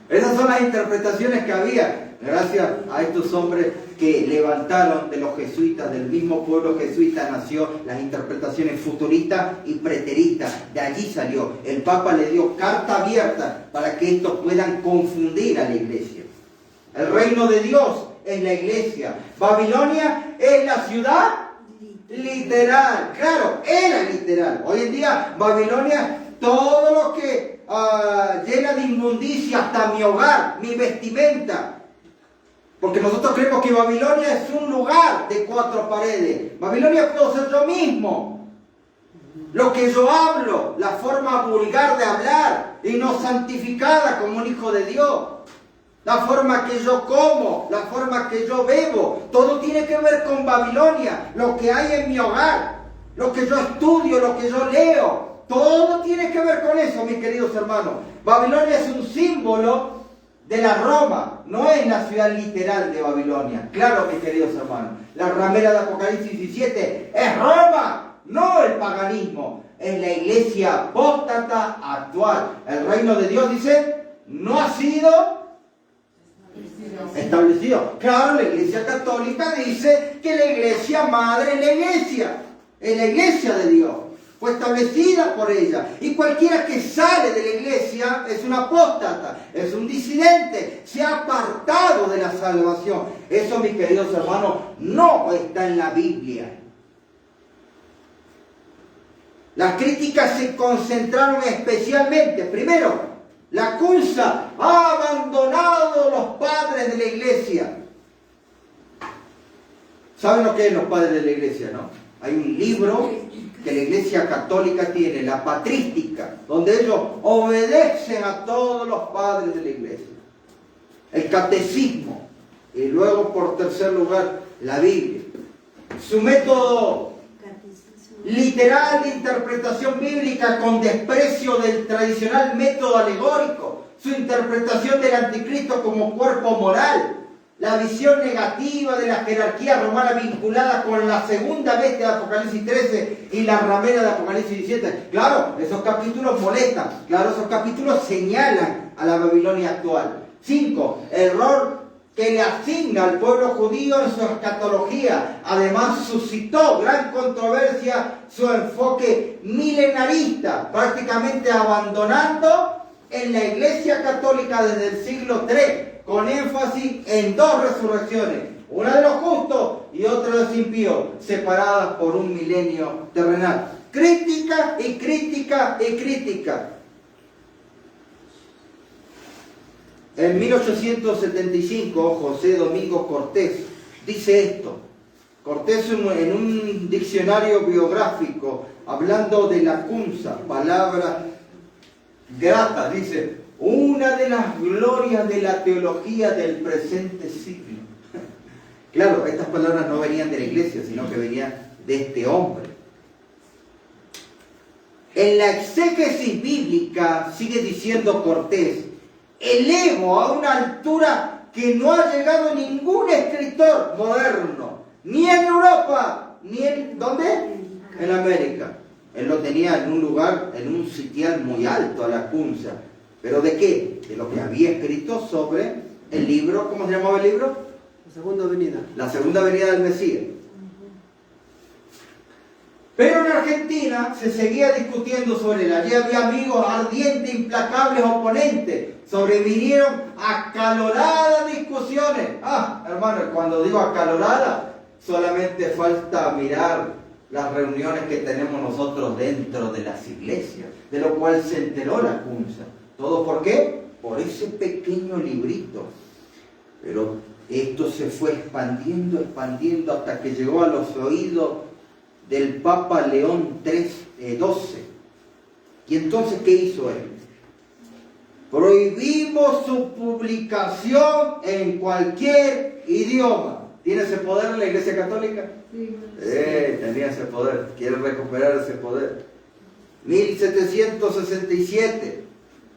Esas son las interpretaciones que había, gracias a estos hombres que levantaron de los jesuitas, del mismo pueblo jesuita nació las interpretaciones futuristas y preteristas. De allí salió. El Papa le dio carta abierta para que estos puedan confundir a la iglesia. El reino de Dios es la iglesia. Babilonia es la ciudad literal. Claro, era literal. Hoy en día Babilonia, todo lo que llena de inmundicia, hasta mi hogar, mi vestimenta. Porque nosotros creemos que Babilonia es un lugar de 4 paredes. Babilonia puedo ser yo mismo. Lo que yo hablo, la forma vulgar de hablar y no santificada como un hijo de Dios. La forma que yo como, la forma que yo bebo, todo tiene que ver con Babilonia. Lo que hay en mi hogar, lo que yo estudio, lo que yo leo, todo tiene que ver con eso, mis queridos hermanos. Babilonia es un símbolo de la Roma, no es la ciudad literal de Babilonia. Claro, mis queridos hermanos, la ramera de Apocalipsis 17 es Roma, no el paganismo, es la iglesia apóstata actual. El reino de Dios, dice, no ha sido establecido. Claro, la iglesia católica dice que la iglesia madre es la iglesia de Dios. Fue establecida por ella. Y cualquiera que sale de la iglesia es un apóstata, es un disidente, se ha apartado de la salvación. Eso, mis queridos hermanos, no está en la Biblia. Las críticas se concentraron especialmente, primero, la CUNSA ha abandonado los padres de la iglesia. ¿Saben lo que es los padres de la iglesia, no? Hay un libro que la iglesia católica tiene, la patrística, donde ellos obedecen a todos los padres de la iglesia. El catecismo. Y luego, por tercer lugar, la Biblia. Su método literal de interpretación bíblica con desprecio del tradicional método alegórico, su interpretación del anticristo como cuerpo moral, la visión negativa de la jerarquía romana vinculada con la segunda bestia de Apocalipsis 13 y la ramera de Apocalipsis 17. Claro, esos capítulos molestan, claro, esos capítulos señalan a la Babilonia actual. 5. Error que le asigna al pueblo judío en su escatología. Además, suscitó gran controversia su enfoque milenarista, prácticamente abandonando en la Iglesia Católica desde el siglo III, con énfasis en dos resurrecciones, una de los justos y otra de los impíos, separadas por un milenio terrenal. Crítica y crítica y crítica. En 1875, José Domingo Cortés dice esto. Cortés en un diccionario biográfico, hablando de la cunza, palabra grata, dice: una de las glorias de la teología del presente siglo. Claro, estas palabras no venían de la iglesia, sino que venían de este hombre. En la exégesis bíblica, sigue diciendo Cortés, elevo a una altura que no ha llegado ningún escritor moderno, ni en Europa, ni en... ¿dónde? En América. Él lo tenía en un lugar, en un sitial muy alto a la cunza. ¿Pero de qué? De lo que había escrito sobre el libro. ¿Cómo se llamaba el libro? La segunda venida. La segunda venida del Mesías. Pero en Argentina se seguía discutiendo sobre él. Allí había amigos ardientes, implacables oponentes. Sobrevinieron acaloradas discusiones. Hermano, cuando digo acalorada, solamente falta mirar las reuniones que tenemos nosotros dentro de las iglesias, de lo cual se enteró la cunza. ¿Todo por qué? Por ese pequeño librito. Pero esto se fue expandiendo hasta que llegó a los oídos del Papa León XII. ¿Y entonces qué hizo él? Prohibimos su publicación en cualquier idioma. ¿Tiene ese poder la Iglesia Católica? Sí. Tenía ese poder. Quiere recuperar ese poder. 1767.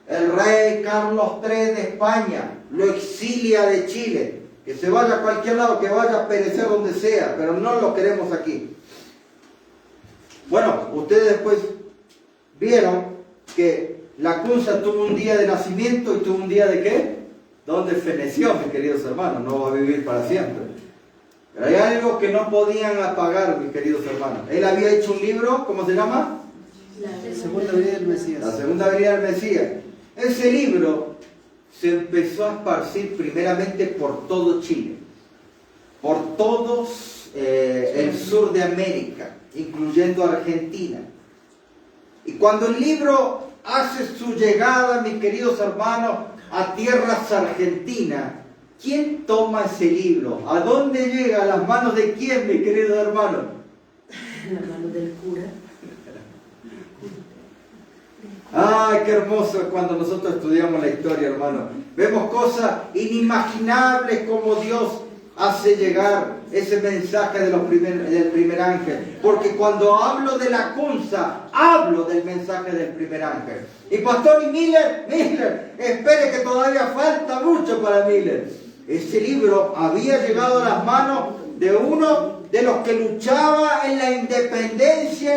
El rey Carlos III de España lo exilia de Chile. Que se vaya a cualquier lado, que vaya a perecer donde sea, pero no lo queremos aquí. Bueno, ustedes después vieron que la cunza tuvo un día de nacimiento y tuvo un día de ¿qué? Donde feneció, mis queridos hermanos. No va a vivir para siempre. Pero hay algo que no podían apagar, mis queridos hermanos. Él había hecho un libro, ¿cómo se llama? La segunda venida del Mesías. La segunda venida del Mesías. Ese libro se empezó a esparcir primeramente por todo Chile, por todo el sur de América, incluyendo Argentina. Y cuando el libro hace su llegada, mis queridos hermanos, a tierras argentinas, ¿quién toma ese libro? ¿A dónde llega? ¿A las manos de quién, mis queridos hermanos? La mano del cura. ¡Ay, qué hermoso es cuando nosotros estudiamos la historia, hermano! Vemos cosas inimaginables como Dios hace llegar ese mensaje del primer ángel. Porque cuando hablo de la cunza, hablo del mensaje del primer ángel. Y Pastor Miller, espere que todavía falta mucho para Miller. Ese libro había llegado a las manos de uno de los que luchaba en la independencia,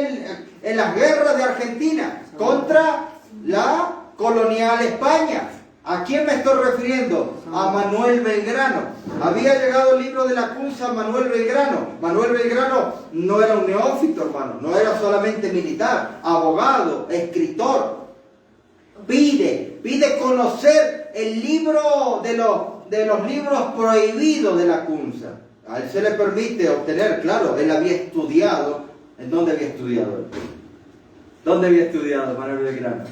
en las guerras de Argentina, contra la colonial España. ¿A quién me estoy refiriendo? A Manuel Belgrano. Había llegado el libro de la cunza a Manuel Belgrano. Manuel Belgrano no era un neófito, hermano. No era solamente militar, abogado, escritor. Pide conocer el libro de los libros prohibidos de la cunza. A él se le permite obtener, claro, él había estudiado. ¿En dónde había estudiado él? ¿Dónde había estudiado Manuel Belgrano?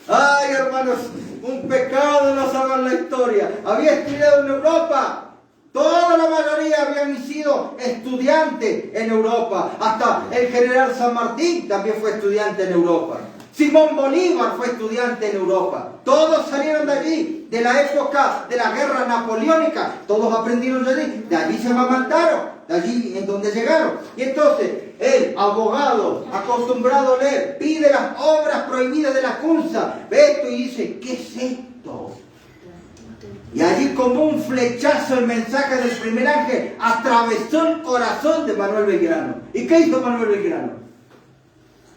¡Ay, hermanos! Un pecado no saber la historia. Había estudiado en Europa. Toda la mayoría habían sido estudiantes en Europa. Hasta el general San Martín también fue estudiante en Europa. Simón Bolívar fue estudiante en Europa. Todos salieron de allí, de la época de la guerra napoleónica. Todos aprendieron de allí. De allí se amamantaron. de allí en donde llegaron. Y entonces, el abogado, acostumbrado a leer, pide las obras prohibidas de la Kunza. Ve esto y dice, ¿qué es esto? Y allí como un flechazo el mensaje del primer ángel atravesó el corazón de Manuel Belgrano. ¿Y qué hizo Manuel Belgrano?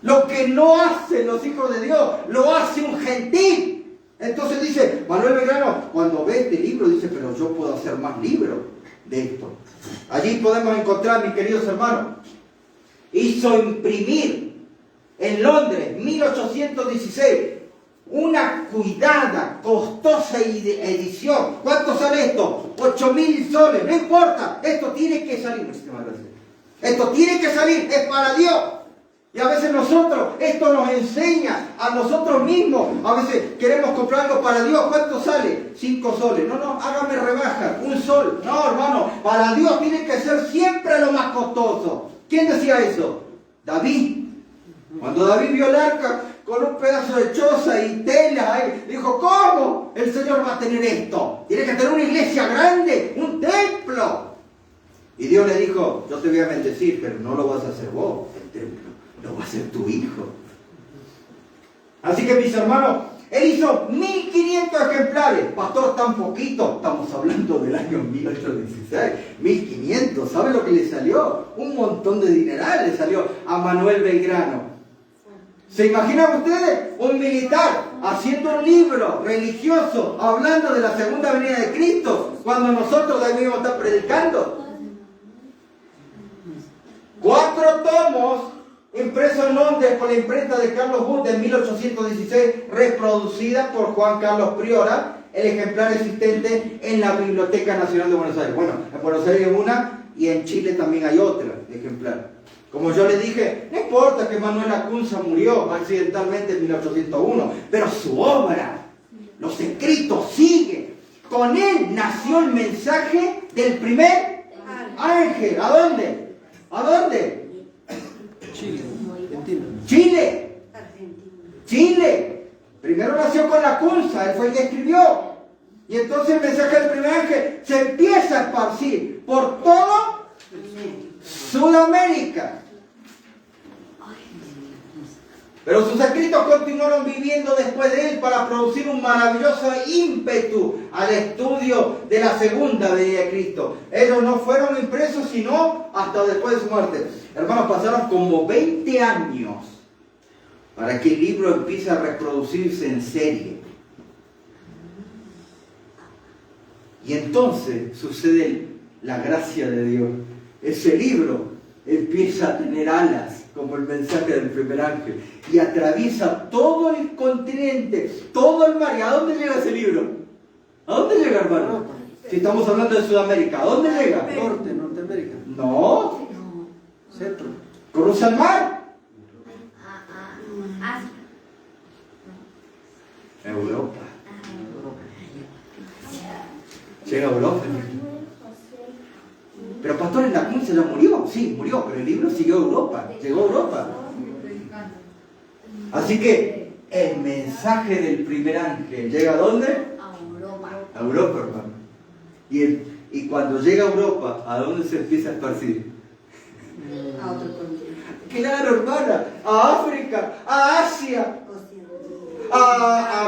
Lo que no hacen los hijos de Dios, lo hace un gentil. Entonces dice, Manuel Belgrano, cuando ve este libro, dice, pero yo puedo hacer más libros de esto. Allí podemos encontrar, mis queridos hermanos, hizo imprimir en Londres, 1816, una cuidada, costosa edición. ¿Cuánto sale esto? 8.000 soles. No importa, esto tiene que salir. Esto tiene que salir, es para Dios. Y a veces nosotros, esto nos enseña a nosotros mismos. A veces queremos comprar algo para Dios. ¿Cuánto sale? 5 soles. No, hágame rebaja, 1 sol. No, hermano, para Dios tiene que ser siempre lo más costoso. ¿Quién decía eso? David. Cuando David vio el arca con un pedazo de choza y tela, dijo, ¿cómo el Señor va a tener esto? Tiene que tener una iglesia grande, un templo. Y Dios le dijo, yo te voy a bendecir, pero no lo vas a hacer vos, el templo. Lo va a hacer tu hijo. Así que, mis hermanos, él hizo 1500 ejemplares. Pastor, tan poquito. Estamos hablando del año 1816. 1500. ¿Sabe lo que le salió? Un montón de dineral le salió a Manuel Belgrano. ¿Se imaginan ustedes un militar haciendo un libro religioso hablando de la segunda venida de Cristo cuando nosotros debíamos estar predicando? 4 tomos impreso en Londres por la imprenta de Carlos Wood en 1816, reproducida por Juan Carlos Priora, el ejemplar existente en la Biblioteca Nacional de Buenos Aires. Bueno, en Buenos Aires hay una y en Chile también hay otra ejemplar. Como yo les dije, no importa que Manuel Lacunza murió accidentalmente en 1801, pero su obra, los escritos siguen. Con él nació el mensaje del primer ángel. ¿A dónde? ¿A dónde? Chile, Argentina. Chile. Chile. Primero nació con Lacunza, él fue el que escribió. Y entonces el mensaje del primer ángel se empieza a esparcir por todo Sudamérica. Pero sus escritos continuaron viviendo después de él para producir un maravilloso ímpetu al estudio de la segunda venida de Cristo. Ellos no fueron impresos sino hasta después de su muerte. Hermanos, pasaron como 20 años para que el libro empiece a reproducirse en serie. Y entonces sucede la gracia de Dios. Ese libro empieza a tener alas, como el mensaje del primer ángel, y atraviesa todo el continente, todo el mar. ¿Y a dónde llega ese libro? ¿A dónde llega, hermano? Si estamos hablando de Sudamérica, ¿a dónde llega? Norte, Norteamérica. No. Centro. ¿Cruza el mar? Asia. Europa. Llega a Europa. Pero pastor, en la Kunza ya murió. Sí, murió, pero el libro siguió a Europa. Llegó a Europa. Así que el mensaje del primer ángel llega a ¿dónde? A Europa. A Europa, hermano. Y cuando llega a Europa, ¿a dónde se empieza a esparcir? A otro continente. Claro, hermana. A África, a Asia,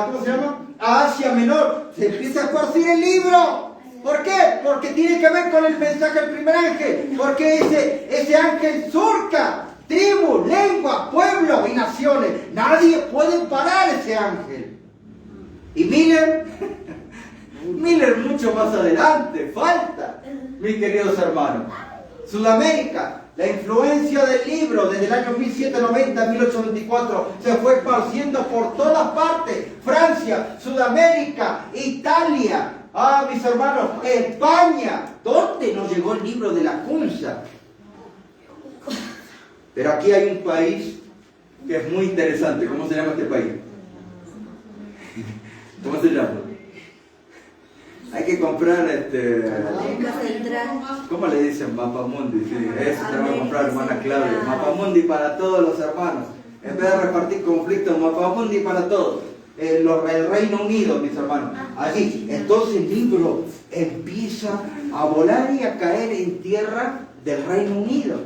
¿cómo se llama? A Asia Menor. Se empieza a esparcir el libro. ¿Por qué? Porque tiene que ver con el mensaje del primer ángel. Porque ese ángel surca tribus, lenguas, pueblos y naciones. Nadie puede parar ese ángel. Y Miller mucho más adelante, falta, mis queridos hermanos. Sudamérica, la influencia del libro desde el año 1790 a 1824 se fue esparciendo por todas partes. Francia, Sudamérica, Italia, mis hermanos, España. ¿Dónde nos llegó el libro de la Kunza? Pero aquí hay un país que es muy interesante. ¿Cómo se llama este país? ¿Cómo se llama? Hay que comprar ¿cómo le dicen? Mapamundi. Sí, eso se va a comprar, hermana Claudia. Mapamundi para todos los hermanos. En vez de repartir conflictos, Mapamundi para todos. El Reino Unido, mis hermanos. Allí. Entonces el libro empieza a volar y a caer en tierra del Reino Unido.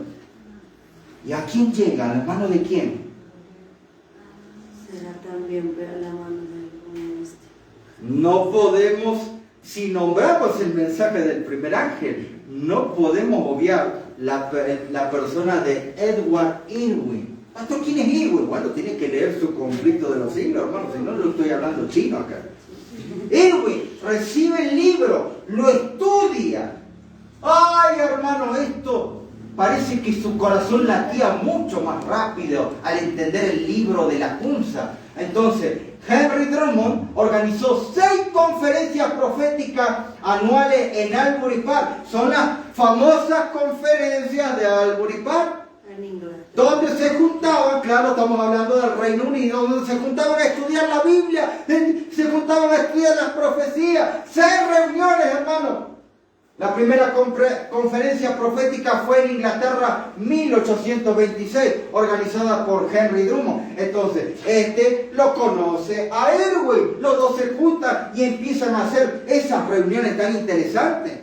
¿Y a quién llega? ¿A la mano de quién? Será también a la mano de No podemos, si nombramos el mensaje del primer ángel, no podemos obviar la persona de Edward Irwin. Pastor, ¿quién es Irwin? Bueno, tiene que leer su Conflicto de los Siglos, hermano, si no, no estoy hablando chino acá. Irwin recibe el libro, lo estudia. Ay, hermano, esto parece que su corazón latía mucho más rápido al entender el libro de la Kunza. Entonces, Henry Drummond organizó 6 conferencias proféticas anuales en Albury Park. Son las famosas conferencias de Albury Park, en Inglaterra. donde se juntaban, claro, estamos hablando del Reino Unido, donde se juntaban a estudiar la Biblia, se juntaban a estudiar las profecías. 6 reuniones, hermano. La primera conferencia profética fue en Inglaterra, 1826, organizada por Henry Drummond. Entonces, este lo conoce a Irwin. Los dos se juntan y empiezan a hacer esas reuniones tan interesantes.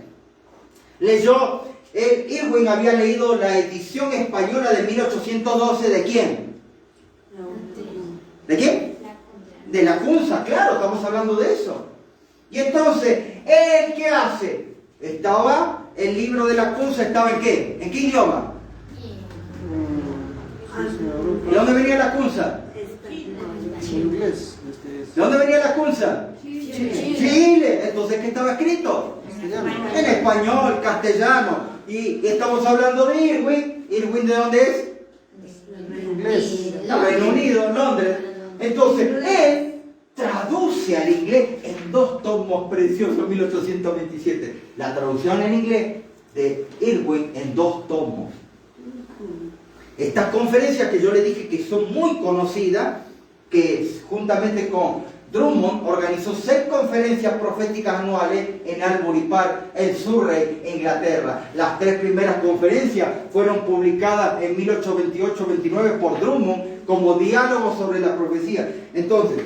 Irwin había leído la edición española de 1812, ¿de quién? ¿De quién? De la Kunza, claro, estamos hablando de eso. Y entonces, ¿él qué hace? El libro de la Kunza estaba ¿en qué? ¿En qué idioma? ¿De dónde venía la Kunza? Inglés. ¿De dónde venía la Kunza? Chile. Entonces, ¿qué estaba escrito? En español, castellano. Y estamos hablando de Irwin. ¿Irwin de dónde es? Inglés. Reino Unido, Londres. Entonces, él traduce al inglés en 2 tomos preciosos, 1827. La traducción en inglés de Irwin en 2 tomos. Estas conferencias que yo le dije que son muy conocidas, que juntamente con Drummond organizó 6 conferencias proféticas anuales en Albury Park, en Surrey, Inglaterra. Las 3 primeras conferencias fueron publicadas en 1828-29 por Drummond como diálogos sobre la profecía. Entonces,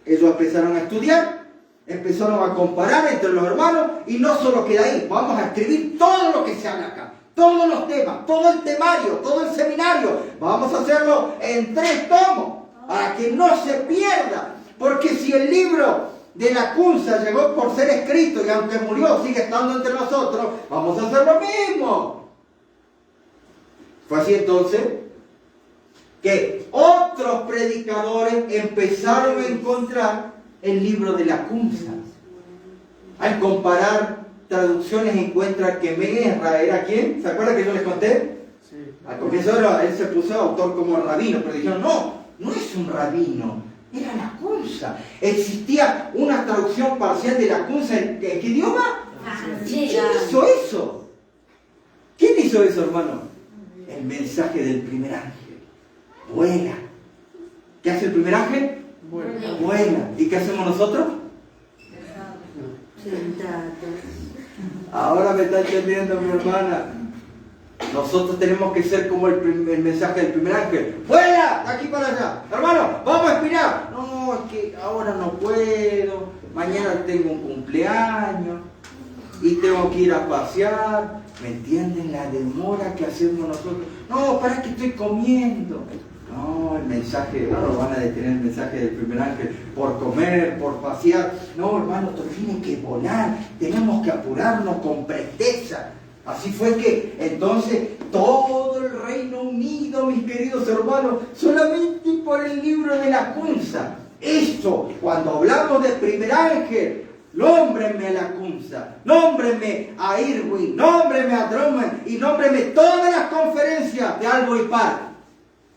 ellos empezaron a estudiar, empezaron a comparar entre los hermanos y no solo queda ahí, vamos a escribir todo lo que se habla acá, todos los temas, todo el temario, todo el seminario, vamos a hacerlo en 3 tomos para que no se pierda, porque si el libro de la Kunza llegó por ser escrito y aunque murió sigue estando entre nosotros, vamos a hacer lo mismo. Fue así entonces que otros predicadores empezaron a encontrar el libro de la Kunza. Al comparar traducciones encuentran que Meguerra era ¿quién? ¿Se acuerdan que yo les conté? Sí. Al comienzo él se puso autor como rabino, pero dijeron, no es un rabino, era la Kunza. Existía una traducción parcial de la Kunza ¿en qué idioma? ¿Quién hizo eso? ¿Quién hizo eso, hermano? El mensaje del primer ángel. Vuela. ¿Qué hace el primer ángel? Vuela. ¿Y qué hacemos nosotros? Sentados. Ahora me está entendiendo mi hermana. Nosotros tenemos que ser como el mensaje del primer ángel. ¡Vuela! De aquí para allá. Hermano, vamos a expirar. No, es que ahora no puedo. Mañana tengo un cumpleaños. Y tengo que ir a pasear. ¿Me entienden? La demora que hacemos nosotros. No, para que estoy comiendo. No, el mensaje, no van a detener el mensaje del primer ángel por comer, por pasear. No, hermano, esto tiene que volar. Tenemos que apurarnos con presteza. Así fue que entonces todo el Reino Unido, mis queridos hermanos, solamente por el libro de la Kunza. Eso, cuando hablamos del primer ángel, nómbrenme a la Kunza, nómbrenme a Irwin, nómbrenme a Drummond y nómbrenme todas las conferencias de Albury Park.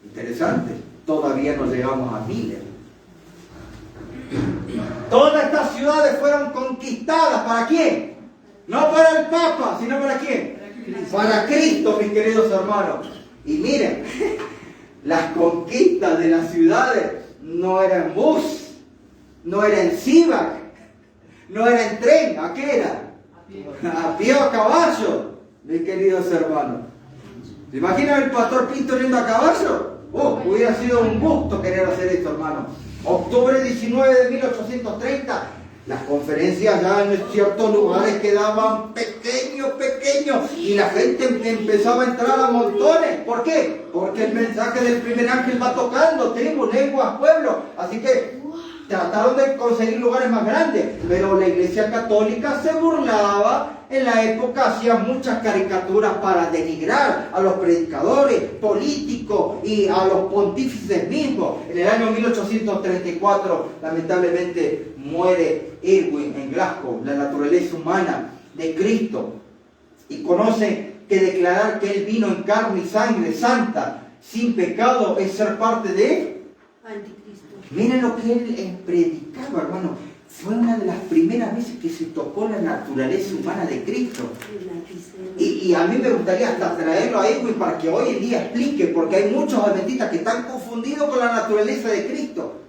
Interesante, todavía no llegamos a Miller. Todas estas ciudades fueron conquistadas, ¿para quién? No para el Papa, sino ¿para quién? Para Cristo, mis queridos hermanos. Y miren, las conquistas de las ciudades no eran en bus, no era en Civac, no era en tren, ¿a qué era? A pie o a caballo, mis queridos hermanos. ¿Se imaginan el pastor Pinto yendo a caballo? Hubiera sido un gusto querer hacer esto, hermano. Octubre 19 de 1830, las conferencias ya en ciertos lugares quedaban pequeños, pequeño y la gente empezaba a entrar a montones. ¿Por qué? Porque el mensaje del primer ángel va tocando tribus, lenguas, pueblos. Así que trataron de conseguir lugares más grandes, pero la Iglesia Católica se burlaba. En la época hacía muchas caricaturas para denigrar a los predicadores, políticos y a los pontífices mismos. En el año 1834, lamentablemente, muere Irwin en Glasgow, La naturaleza humana de Cristo. Y conoce que declarar que Él vino en carne y sangre, santa, sin pecado, es ser parte de Anticristo. Miren lo que él predicaba, hermano. Fue una de las primeras veces que se tocó la naturaleza humana de Cristo. Y a mí me gustaría hasta traerlo a Edwin para que hoy en día explique, porque hay muchos adventistas que están confundidos con la naturaleza de Cristo.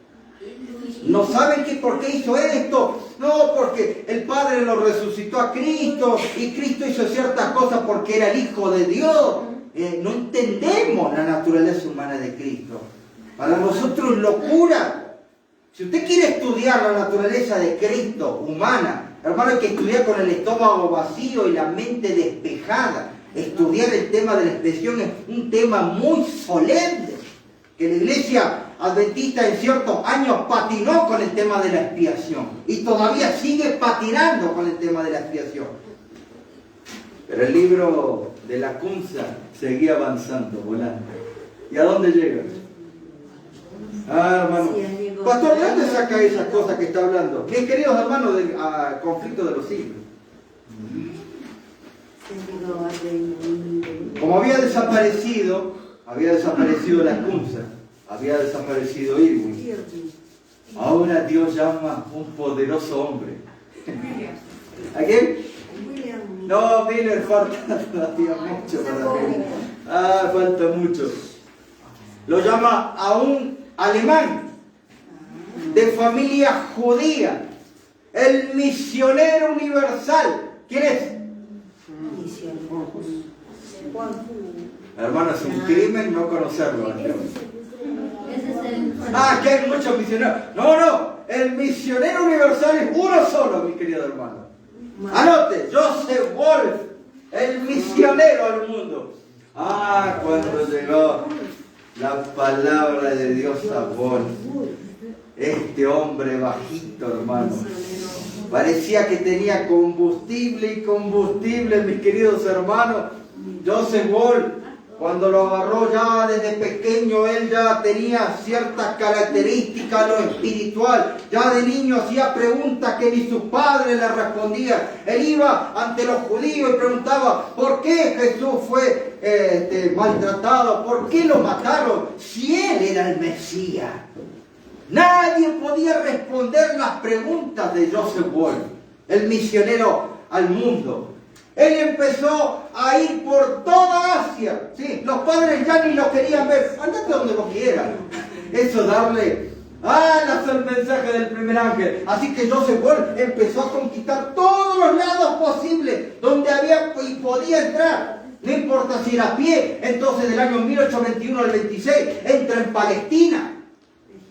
No saben por qué hizo esto. No, porque el Padre lo resucitó a Cristo y Cristo hizo ciertas cosas porque era el Hijo de Dios. No entendemos la naturaleza humana de Cristo. Para nosotros es locura. Si usted quiere estudiar la naturaleza de Cristo humana, hermano, hay que estudiar con el estómago vacío y la mente despejada. Estudiar el tema de la expiación es un tema muy solemne, que la Iglesia Adventista en ciertos años patinó con el tema de la expiación y todavía sigue patinando con el tema de la expiación. Pero el libro de la Kunza seguía avanzando, volando. ¿Y a dónde llega? Hermano. Pastor, ¿de dónde saca esas cosas que está hablando? Mis queridos hermanos del conflicto de los siglos. Como había desaparecido la Kunza, había desaparecido Irwin. Ahora Dios llama a un poderoso hombre. ¿A quién? No, Miller, falta todavía mucho para mí. Falta mucho. Lo llama a un alemán de familia judía, el misionero universal. ¿Quién es? Hermano, es un crimen no conocerlo. Que hay muchos misioneros. No, el misionero universal es uno solo, mi querido hermano. Anote, Joseph Wolf, el misionero al mundo. Cuando llegó la palabra de Dios a Wolf, este hombre bajito, hermano, parecía que tenía combustible y combustible, mis queridos hermanos. Joseph Wolf, cuando lo agarró ya desde pequeño, él ya tenía ciertas características a lo espiritual. Ya de niño hacía preguntas que ni su padre le respondía. Él iba ante los judíos y preguntaba, ¿por qué Jesús fue maltratado? ¿Por qué lo mataron? Si él era el Mesías. Nadie podía responder las preguntas de Joseph Wolf, el misionero al mundo. Él empezó a ir por toda Asia. ¿Sí? Los padres ya ni lo querían ver. Andate donde lo quieran. Eso darle alas al mensaje del primer ángel. Así que Joseph Wolf empezó a conquistar todos los lados posibles donde había y podía entrar. No importa si era a pie. Entonces, del año 1821 al 26, entra en Palestina.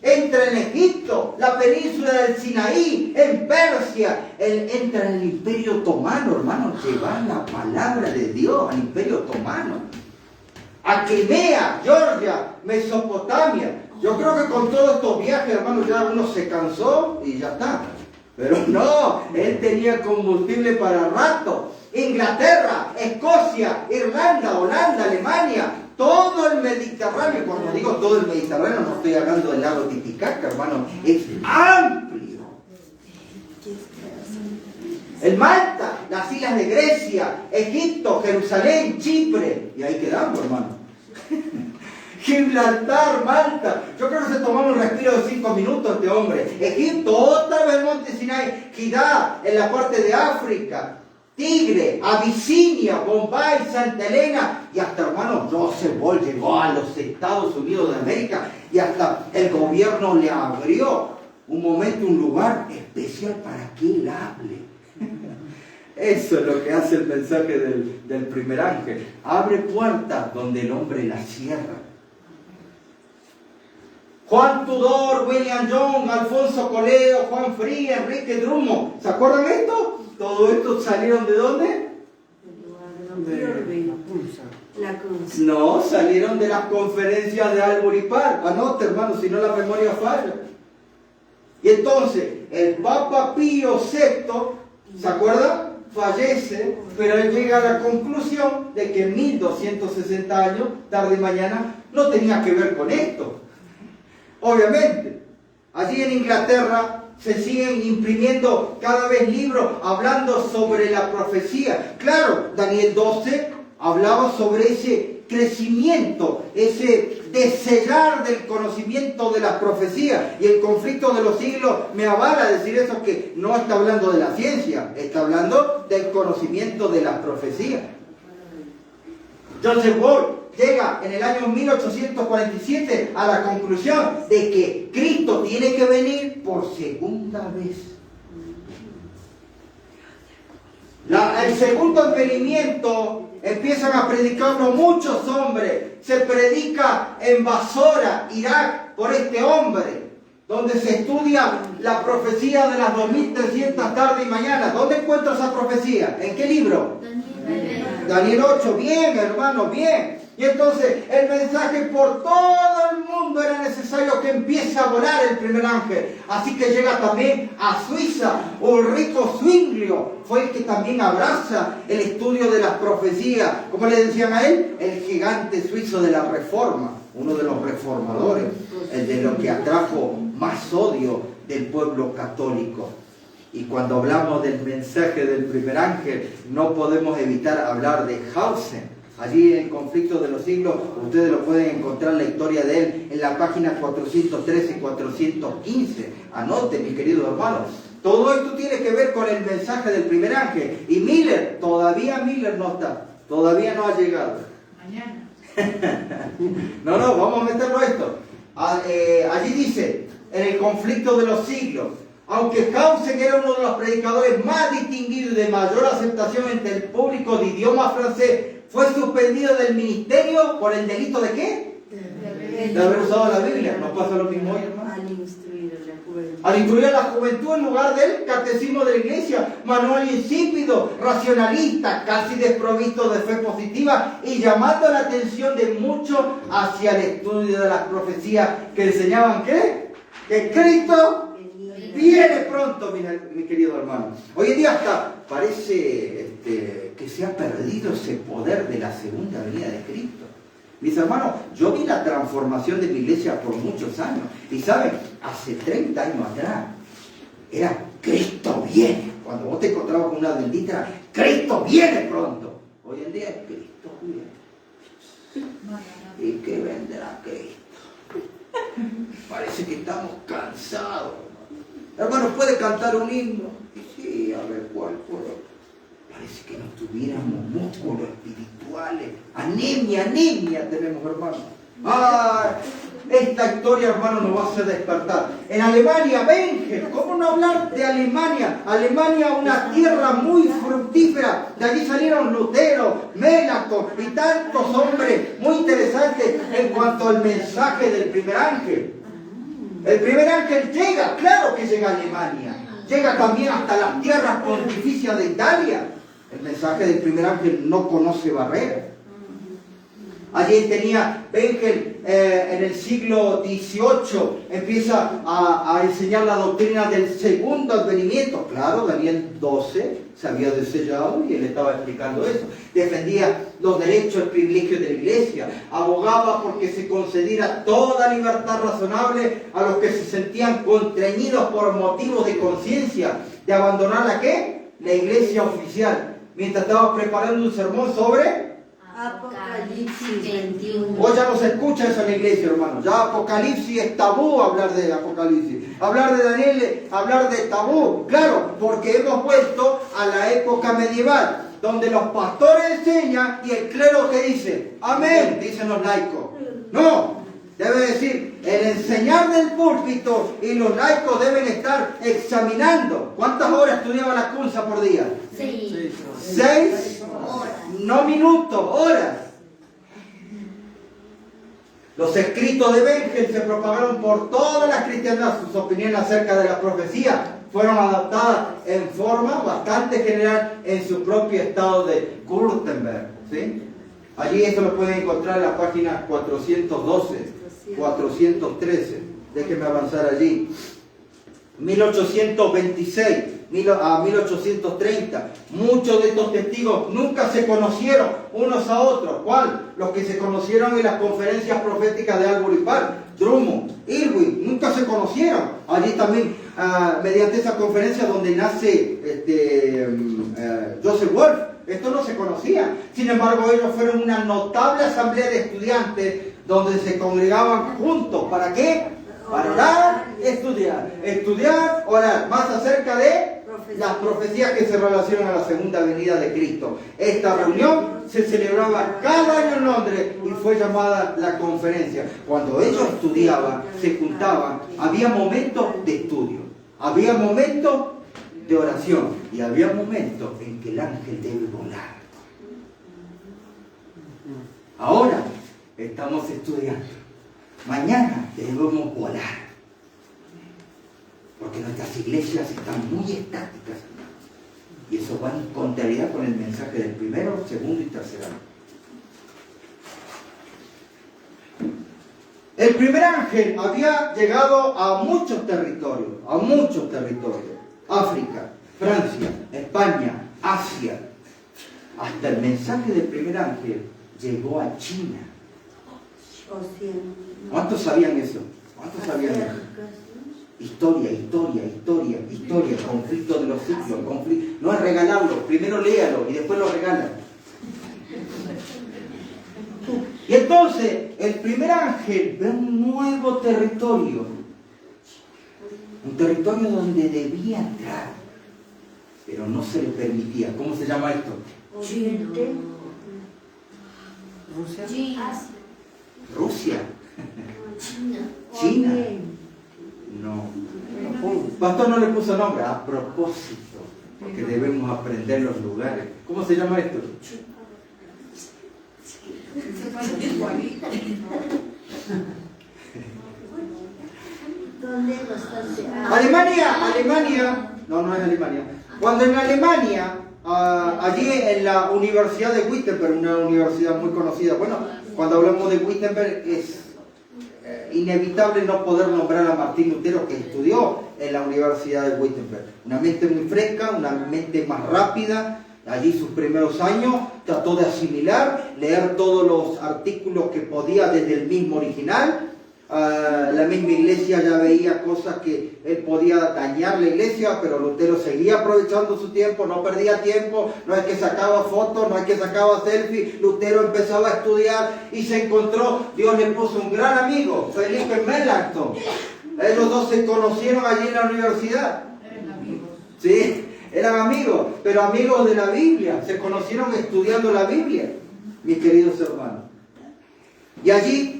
Entra en Egipto, la península del Sinaí, en Persia. Él entra en el Imperio Otomano, hermano, llevar la palabra de Dios al Imperio Otomano. A Crimea, Georgia, Mesopotamia. Yo creo que con todos estos viajes, hermano, ya uno se cansó y ya está. Pero no, él tenía combustible para rato. Inglaterra, Escocia, Irlanda, Holanda, Alemania. Todo el Mediterráneo, cuando digo todo el Mediterráneo, no estoy hablando del lago Titicaca, hermano, es amplio. El Malta, las islas de Grecia, Egipto, Jerusalén, Chipre, y ahí quedamos, hermano. Gibraltar, Malta, yo creo que se tomaba un respiro de 5 minutos este hombre. Egipto, otra vez el monte Sinai, Jidá, en la parte de África. Tigre, Abisinia, Bombay, Santa Elena y hasta, hermano, Joseph Wolf llegó a los Estados Unidos de América y hasta el gobierno le abrió un momento, un lugar especial para que él hable. Eso es lo que hace el mensaje del primer ángel. Abre puertas donde el hombre las cierra. Juan Tudor, William Young, Alfonso Coleo, Juan Fría, Enrique Drummond. ¿Se acuerdan de esto? ¿Todo esto salieron de dónde? Salieron de la pulsa. La cruz. No, salieron de las conferencias de Albury Park. Anote, hermano, si no la memoria falla. Y entonces, el Papa Pío VI, ¿se acuerda? Fallece, pero él llega a la conclusión de que 1260 años, tarde y mañana, no tenía que ver con esto. Obviamente, allí en Inglaterra se siguen imprimiendo cada vez libros hablando sobre la profecía. Claro, Daniel 12 hablaba sobre ese crecimiento, ese desellar del conocimiento de las profecías. Y el conflicto de los siglos me avala decir eso, que no está hablando de la ciencia, está hablando del conocimiento de las profecías. Joseph Ward llega en el año 1847 a la conclusión de que Cristo tiene que venir por segunda vez. El segundo advenimiento empiezan a predicarlo muchos hombres. Se predica en Basora, Irak, por este hombre, donde se estudia la profecía de las 2300 tarde y mañana. ¿Dónde encuentro esa profecía? ¿En qué libro? Daniel 8. Bien, hermano, bien. Y entonces el mensaje por todo el mundo era necesario que empiece a volar el primer ángel. Así que llega también a Suiza. Ulrico Zwinglio fue el que también abraza el estudio de las profecías. ¿Cómo le decían a él? El gigante suizo de la Reforma, uno de los reformadores, el de lo que atrajo más odio del pueblo católico. Y cuando hablamos del mensaje del primer ángel, no podemos evitar hablar de Hausen. Allí en el conflicto de los siglos, ustedes lo pueden encontrar la historia de él en la página 413 y 415. Anote, mis queridos hermanos. Todo esto tiene que ver con el mensaje del primer ángel. Y Miller, todavía Miller no está. Todavía no ha llegado. Mañana. No, vamos a meterlo a esto. Allí dice, en el conflicto de los siglos, aunque Hausen era uno de los predicadores más distinguidos y de mayor aceptación entre el público de idioma francés, fue suspendido del ministerio por el delito de ¿qué? De haber usado la Biblia. ¿No pasa lo mismo hoy, hermano? Al instruir a la juventud. Al instruir a la juventud en lugar del catecismo de la iglesia, manual insípido, racionalista, casi desprovisto de fe positiva y llamando la atención de muchos hacia el estudio de las profecías que enseñaban ¿qué? Que Cristo viene pronto, mi querido hermano. Hoy en día hasta parece que se ha perdido ese poder de la segunda venida de Cristo. Mis hermanos, yo vi la transformación de mi iglesia por muchos años. Y saben, hace 30 años atrás, era Cristo viene. Cuando vos te encontrabas con una bendita, Cristo viene pronto. Hoy en día es Cristo viene. ¿Y qué vendrá Cristo? Parece que estamos cansados. Hermano, ¿puede cantar un himno? Y sí, a ver cuál puedo. Parece que no tuviéramos músculos espirituales. Anemia tenemos, hermano. Esta historia, hermano, nos va a hacer despertar. En Alemania, Bengel, ¿cómo no hablar de Alemania? Alemania, una tierra muy fructífera. De allí salieron Lutero, Mélaco y tantos hombres muy interesantes en cuanto al mensaje del primer ángel. El primer ángel llega, claro que llega a Alemania. Llega también hasta las tierras pontificias de Italia. El mensaje del primer ángel no conoce barreras. Allí tenía Bengel en el siglo XVIII, empieza a enseñar la doctrina del segundo advenimiento. Claro, Daniel 12 se había desellado y él estaba explicando eso. Defendía los derechos y privilegios de la iglesia. Abogaba porque se concediera toda libertad razonable a los que se sentían constreñidos por motivos de conciencia de abandonar la ¿qué? La iglesia oficial. Mientras estaba preparando un sermón sobre Apocalipsis 21. Hoy ya no se escucha eso en la iglesia, hermano. Ya Apocalipsis es tabú hablar de Apocalipsis. Hablar de Daniel, hablar de tabú. Claro, porque hemos vuelto a la época medieval, donde los pastores enseñan y el clero que dice, amén, dicen los laicos. No, debe decir, el enseñar del púlpito y los laicos deben estar examinando. ¿Cuántas horas estudiaba la Cunza por día? 6 horas. No minutos, horas. Los escritos de Bengel se propagaron por toda la cristiandad. Sus opiniones acerca de la profecía fueron adaptadas en forma bastante general en su propio estado de Württemberg. ¿sí? Allí esto lo pueden encontrar en la página 412, 413. Déjenme avanzar allí. 1826 a 1830. Muchos de estos testigos nunca se conocieron unos a otros. ¿Cuál? Los que se conocieron en las conferencias proféticas de Albury Park, Drummond, Irwin, nunca se conocieron. Allí también, mediante esa conferencia donde nace Joseph Wolf, esto no se conocía. Sin embargo, ellos fueron una notable asamblea de estudiantes donde se congregaban juntos. ¿Para qué? Para orar, estudiar, orar. Más acerca de las profecías que se relacionan a la segunda venida de Cristo. Esta reunión se celebraba cada año en Londres y fue llamada la conferencia. Cuando ellos estudiaban, se juntaban, había momentos de estudio, había momentos de oración y había momentos en que el ángel debe volar. Ahora estamos estudiando. Mañana debemos volar. Porque nuestras iglesias están muy estáticas. Y eso va en contrariedad con el mensaje del primero, segundo y tercer año. El primer ángel había llegado a muchos territorios. África, Francia, España, Asia. Hasta el mensaje del primer ángel llegó a China. ¿Cuántos sabían eso? Historia, conflicto de los siglos, conflicto. No es regalarlo, primero léalo y después lo regalan. Y entonces, el primer ángel ve un nuevo territorio. Un territorio donde debía entrar, pero no se le permitía. ¿Cómo se llama esto? Oriente. Rusia. China. China. No. Pastor no le puso nombre a propósito, porque debemos aprender los lugares. ¿Cómo se llama esto? ¿Dónde bastante? Alemania. No es Alemania. Cuando en Alemania, allí en la Universidad de Wittenberg, una universidad muy conocida. Bueno, cuando hablamos de Wittenberg es inevitable no poder nombrar a Martín Lutero, que estudió en la Universidad de Wittenberg. Una mente muy fresca, una mente más rápida. Allí sus primeros años trató de asimilar, leer todos los artículos que podía desde el mismo original. La misma iglesia ya veía cosas que él podía dañar la iglesia, pero Lutero seguía aprovechando su tiempo, no perdía tiempo, no es que sacaba fotos, no es que sacaba selfies. Lutero empezaba a estudiar y se encontró, Dios le puso un gran amigo, Felipe Melanchthon. Ellos dos se conocieron allí en la universidad. Sí, eran amigos, pero amigos de la Biblia, se conocieron estudiando la Biblia, mis queridos hermanos. Y allí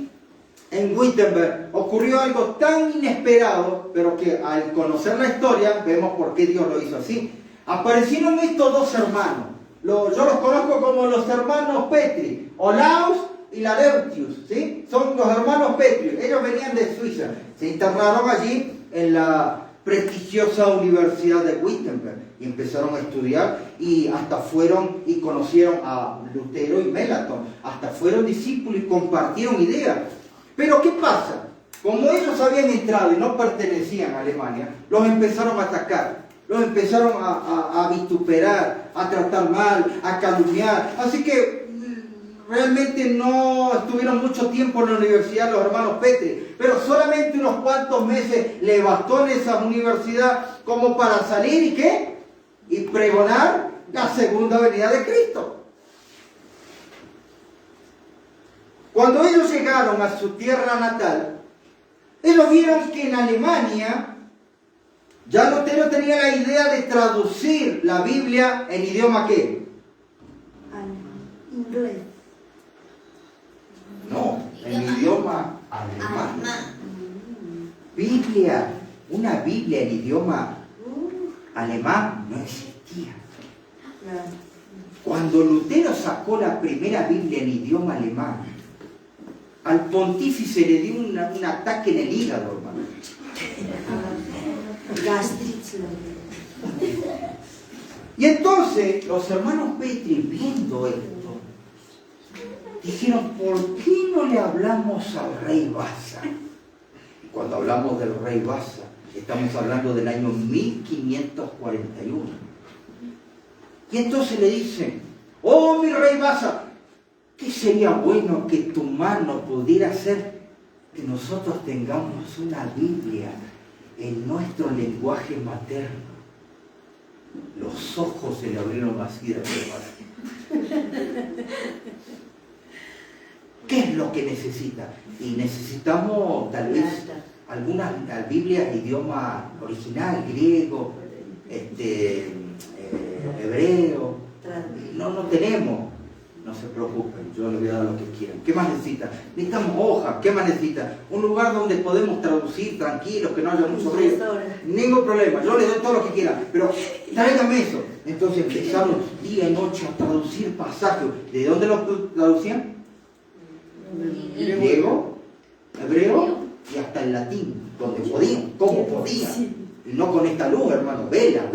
en Wittenberg ocurrió algo tan inesperado, pero que al conocer la historia vemos por qué Dios lo hizo así. Aparecieron estos dos hermanos. Yo los conozco como los hermanos Petri, Olaus y Laertius, ¿sí? Son los hermanos Petri. Ellos venían de Suiza. Se internaron allí en la prestigiosa Universidad de Wittenberg y empezaron a estudiar y hasta fueron y conocieron a Lutero y Melanchthon. Hasta fueron discípulos y compartieron ideas. Pero ¿qué pasa? Como ellos habían entrado y no pertenecían a Alemania, los empezaron a atacar, los empezaron a vituperar, a tratar mal, a calumniar. Así que realmente no estuvieron mucho tiempo en la universidad los hermanos Petri, pero solamente unos cuantos meses le bastó en esa universidad como para salir y ¿qué? Y pregonar la segunda venida de Cristo. Cuando ellos llegaron a su tierra natal, ellos vieron que en Alemania ya Lutero tenía la idea de traducir la Biblia en idioma ¿qué? Inglés. No, en idioma alemán. Biblia, una Biblia en idioma alemán no existía. Cuando Lutero sacó la primera Biblia en idioma alemán, al pontífice le dio un ataque en el hígado, hermano. Gastritis. Y entonces los hermanos Petri, viendo esto, dijeron, ¿por qué no le hablamos al rey Baasa? Y cuando hablamos del rey Baasa, estamos hablando del año 1541. Y entonces le dicen, oh mi rey Baasa, ¿qué sería bueno que tu mano pudiera hacer que nosotros tengamos una Biblia en nuestro lenguaje materno? Los ojos se le abrieron así de repente. ¿Qué es lo que necesita? Y necesitamos tal vez algunas Biblias idioma original, griego, hebreo. No tenemos. No se preocupen, yo les voy a dar lo que quieran. ¿Qué más necesitan? Necesitamos hojas. ¿Qué más necesitan? Un lugar donde podemos traducir tranquilos, que no haya mucho ruido. Ningún problema, yo les doy todo lo que quieran, pero tráigame eso. Entonces empezaron día y noche a traducir pasajes. ¿De dónde los traducían? Griego, hebreo y hasta el latín, donde podían, como podían. Y no con esta luz, hermano, vela.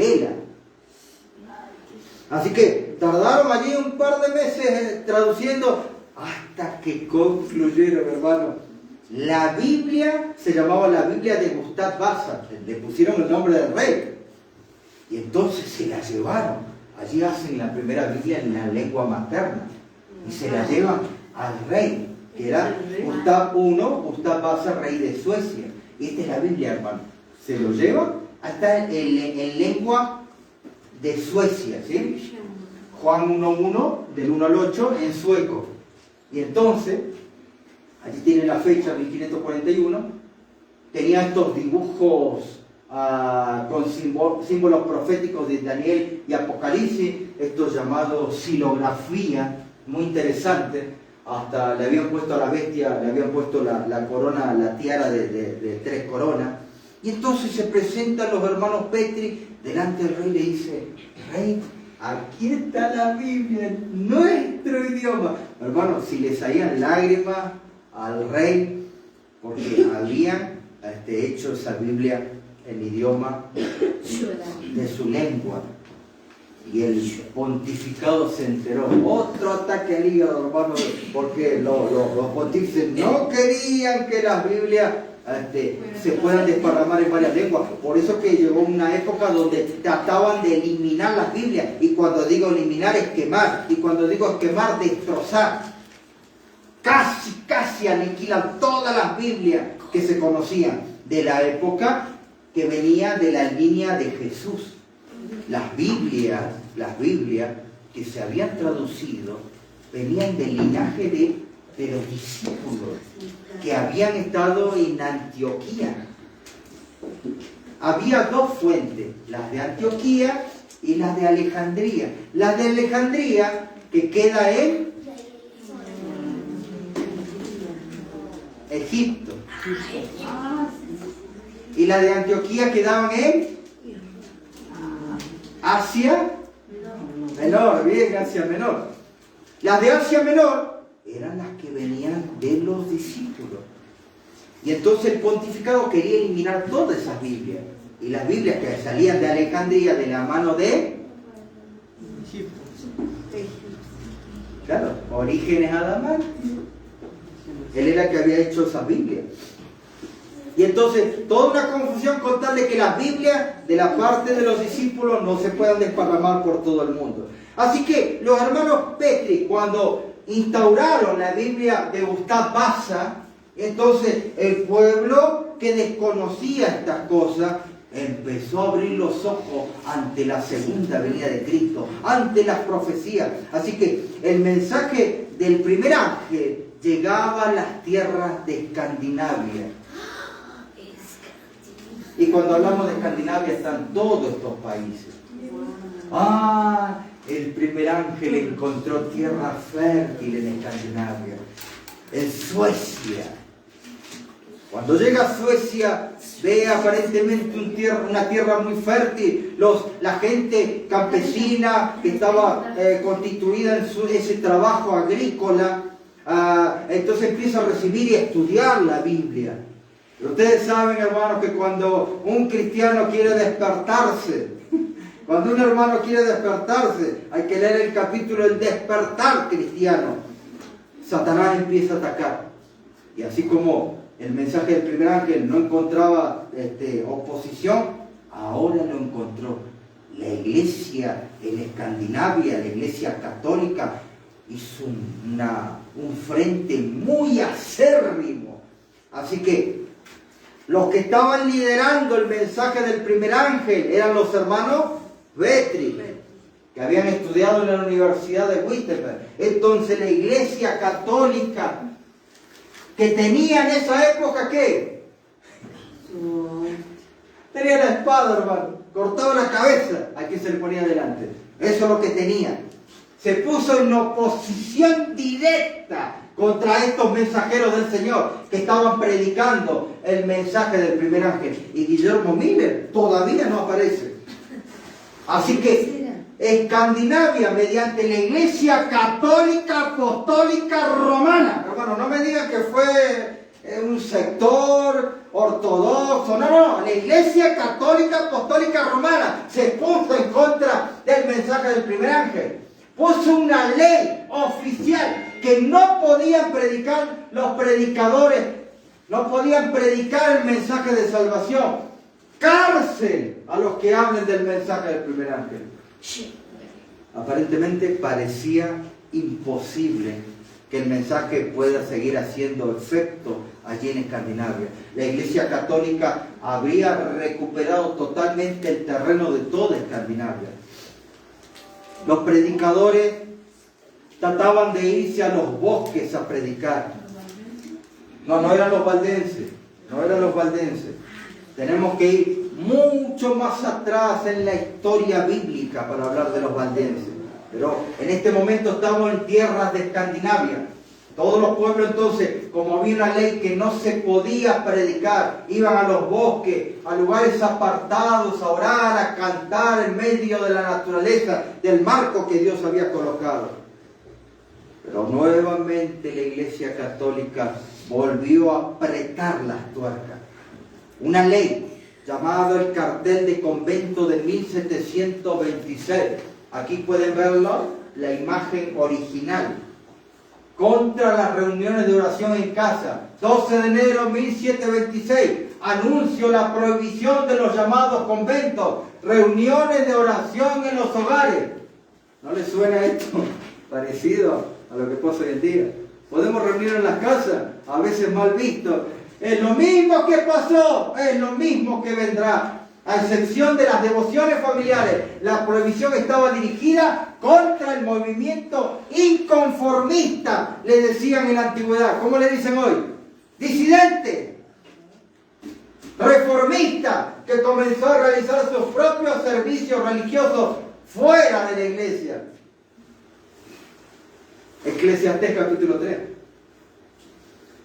Así que tardaron allí un par de meses traduciendo hasta que concluyeron, hermano. La Biblia se llamaba la Biblia de Gustav Vasa, le pusieron el nombre del rey. Y entonces se la llevaron. Allí hacen la primera Biblia en la lengua materna. Y se la llevan al rey, que era Gustav Vasa, rey de Suecia. Y esta es la Biblia, hermano. Se lo llevan hasta en lengua de Suecia, ¿sí? Juan 1.1, del 1 al 8, en sueco. Y entonces, allí tiene la fecha, 1541, tenía estos dibujos con símbolos proféticos de Daniel y Apocalipsis, estos llamados silografía, muy interesante. Hasta le habían puesto a la bestia, le habían puesto la corona, la tiara de 3 coronas. Y entonces se presentan los hermanos Petri delante del rey y le dice, rey, aquí está la Biblia en nuestro idioma. Hermanos, si le salían lágrimas al rey, porque habían hecho esa Biblia en idioma de su lengua. Y el pontificado se enteró. Otro ataque al hígado, hermano, porque los pontífices no querían que las Biblias se puedan desparramar en varias lenguas. Por eso que llegó una época donde trataban de eliminar las Biblias. Y cuando digo eliminar es quemar. Y cuando digo quemar, destrozar. Casi aniquilan todas las Biblias que se conocían de la época que venía de la línea de Jesús. Las Biblias que se habían traducido venían del linaje de los discípulos que habían estado en Antioquía. Había 2 fuentes, las de Antioquía y las de Alejandría. La de Alejandría, que queda en Egipto. Y la de Antioquía quedaban en Asia Menor, bien, Asia Menor. Las de Asia Menor eran las que venían de los discípulos. Y entonces el pontificado quería eliminar todas esas Biblias. Y las Biblias que salían de Alejandría de la mano de Egipto. Claro, Orígenes Adamán. Él era el que había hecho esas Biblias. Y entonces, toda una confusión con tal de que las Biblias de la parte de los discípulos no se puedan desparramar por todo el mundo. Así que los hermanos Petri, cuando instauraron la Biblia de Gustav Vasa, entonces el pueblo que desconocía estas cosas empezó a abrir los ojos ante la segunda venida de Cristo, ante las profecías. Así que el mensaje del primer ángel llegaba a las tierras de Escandinavia. Y cuando hablamos de Escandinavia están todos estos países. El primer ángel encontró tierra fértil en Escandinavia, en Suecia. Cuando llega a Suecia, ve aparentemente una tierra muy fértil. La gente campesina que estaba constituida en ese trabajo agrícola, entonces empieza a recibir y a estudiar la Biblia. Pero ustedes saben, hermanos, que cuando un cristiano quiere despertarse, cuando un hermano quiere despertarse, hay que leer el capítulo El despertar cristiano. Satanás empieza a atacar. Y así como el mensaje del primer ángel no encontraba oposición, ahora lo encontró. La iglesia en Escandinavia, la iglesia católica, hizo un frente muy acérrimo. Así que los que estaban liderando el mensaje del primer ángel eran los hermanos Vetri, que habían estudiado en la Universidad de Wittenberg. Entonces la iglesia católica, que tenía en esa época, ¿qué? Tenía la espada, hermano. Cortaba la cabeza a quien se le ponía delante. Eso es lo que tenía. Se puso en oposición directa contra estos mensajeros del Señor que estaban predicando el mensaje del primer ángel. Y Guillermo Miller todavía no aparece. Así que Escandinavia, mediante la Iglesia Católica Apostólica Romana, hermano, no me digan que fue un sector ortodoxo, no, la Iglesia Católica Apostólica Romana se puso en contra del mensaje del primer ángel. Puso una ley oficial que no podían predicar los predicadores, no podían predicar el mensaje de salvación. Cárcel a los que hablen del mensaje del primer ángel. Aparentemente parecía imposible que el mensaje pueda seguir haciendo efecto allí en Escandinavia. La Iglesia Católica había recuperado totalmente el terreno de toda Escandinavia. Los predicadores trataban de irse a los bosques a predicar. No eran los valdenses, no eran los valdenses. Tenemos que ir mucho más atrás en la historia bíblica para hablar de los valdenses. Pero en este momento estamos en tierras de Escandinavia. Todos los pueblos entonces, como había una ley que no se podía predicar, iban a los bosques, a lugares apartados, a orar, a cantar en medio de la naturaleza, del marco que Dios había colocado. Pero nuevamente la Iglesia Católica volvió a apretar las tuercas. Una ley llamada el Cartel de Convento de 1726. Aquí pueden verlo, la imagen original. Contra las reuniones de oración en casa. 12 de enero de 1726. Anuncio la prohibición de los llamados conventos. Reuniones de oración en los hogares. ¿No les suena esto parecido a lo que pasa hoy en día? Podemos reunirnos en las casas, a veces mal visto. Es lo mismo que pasó, es lo mismo que vendrá. A excepción de las devociones familiares, la prohibición estaba dirigida contra el movimiento inconformista, le decían en la antigüedad. ¿Cómo le dicen hoy? Disidente, reformista, que comenzó a realizar sus propios servicios religiosos fuera de la iglesia. Eclesiastés capítulo 3.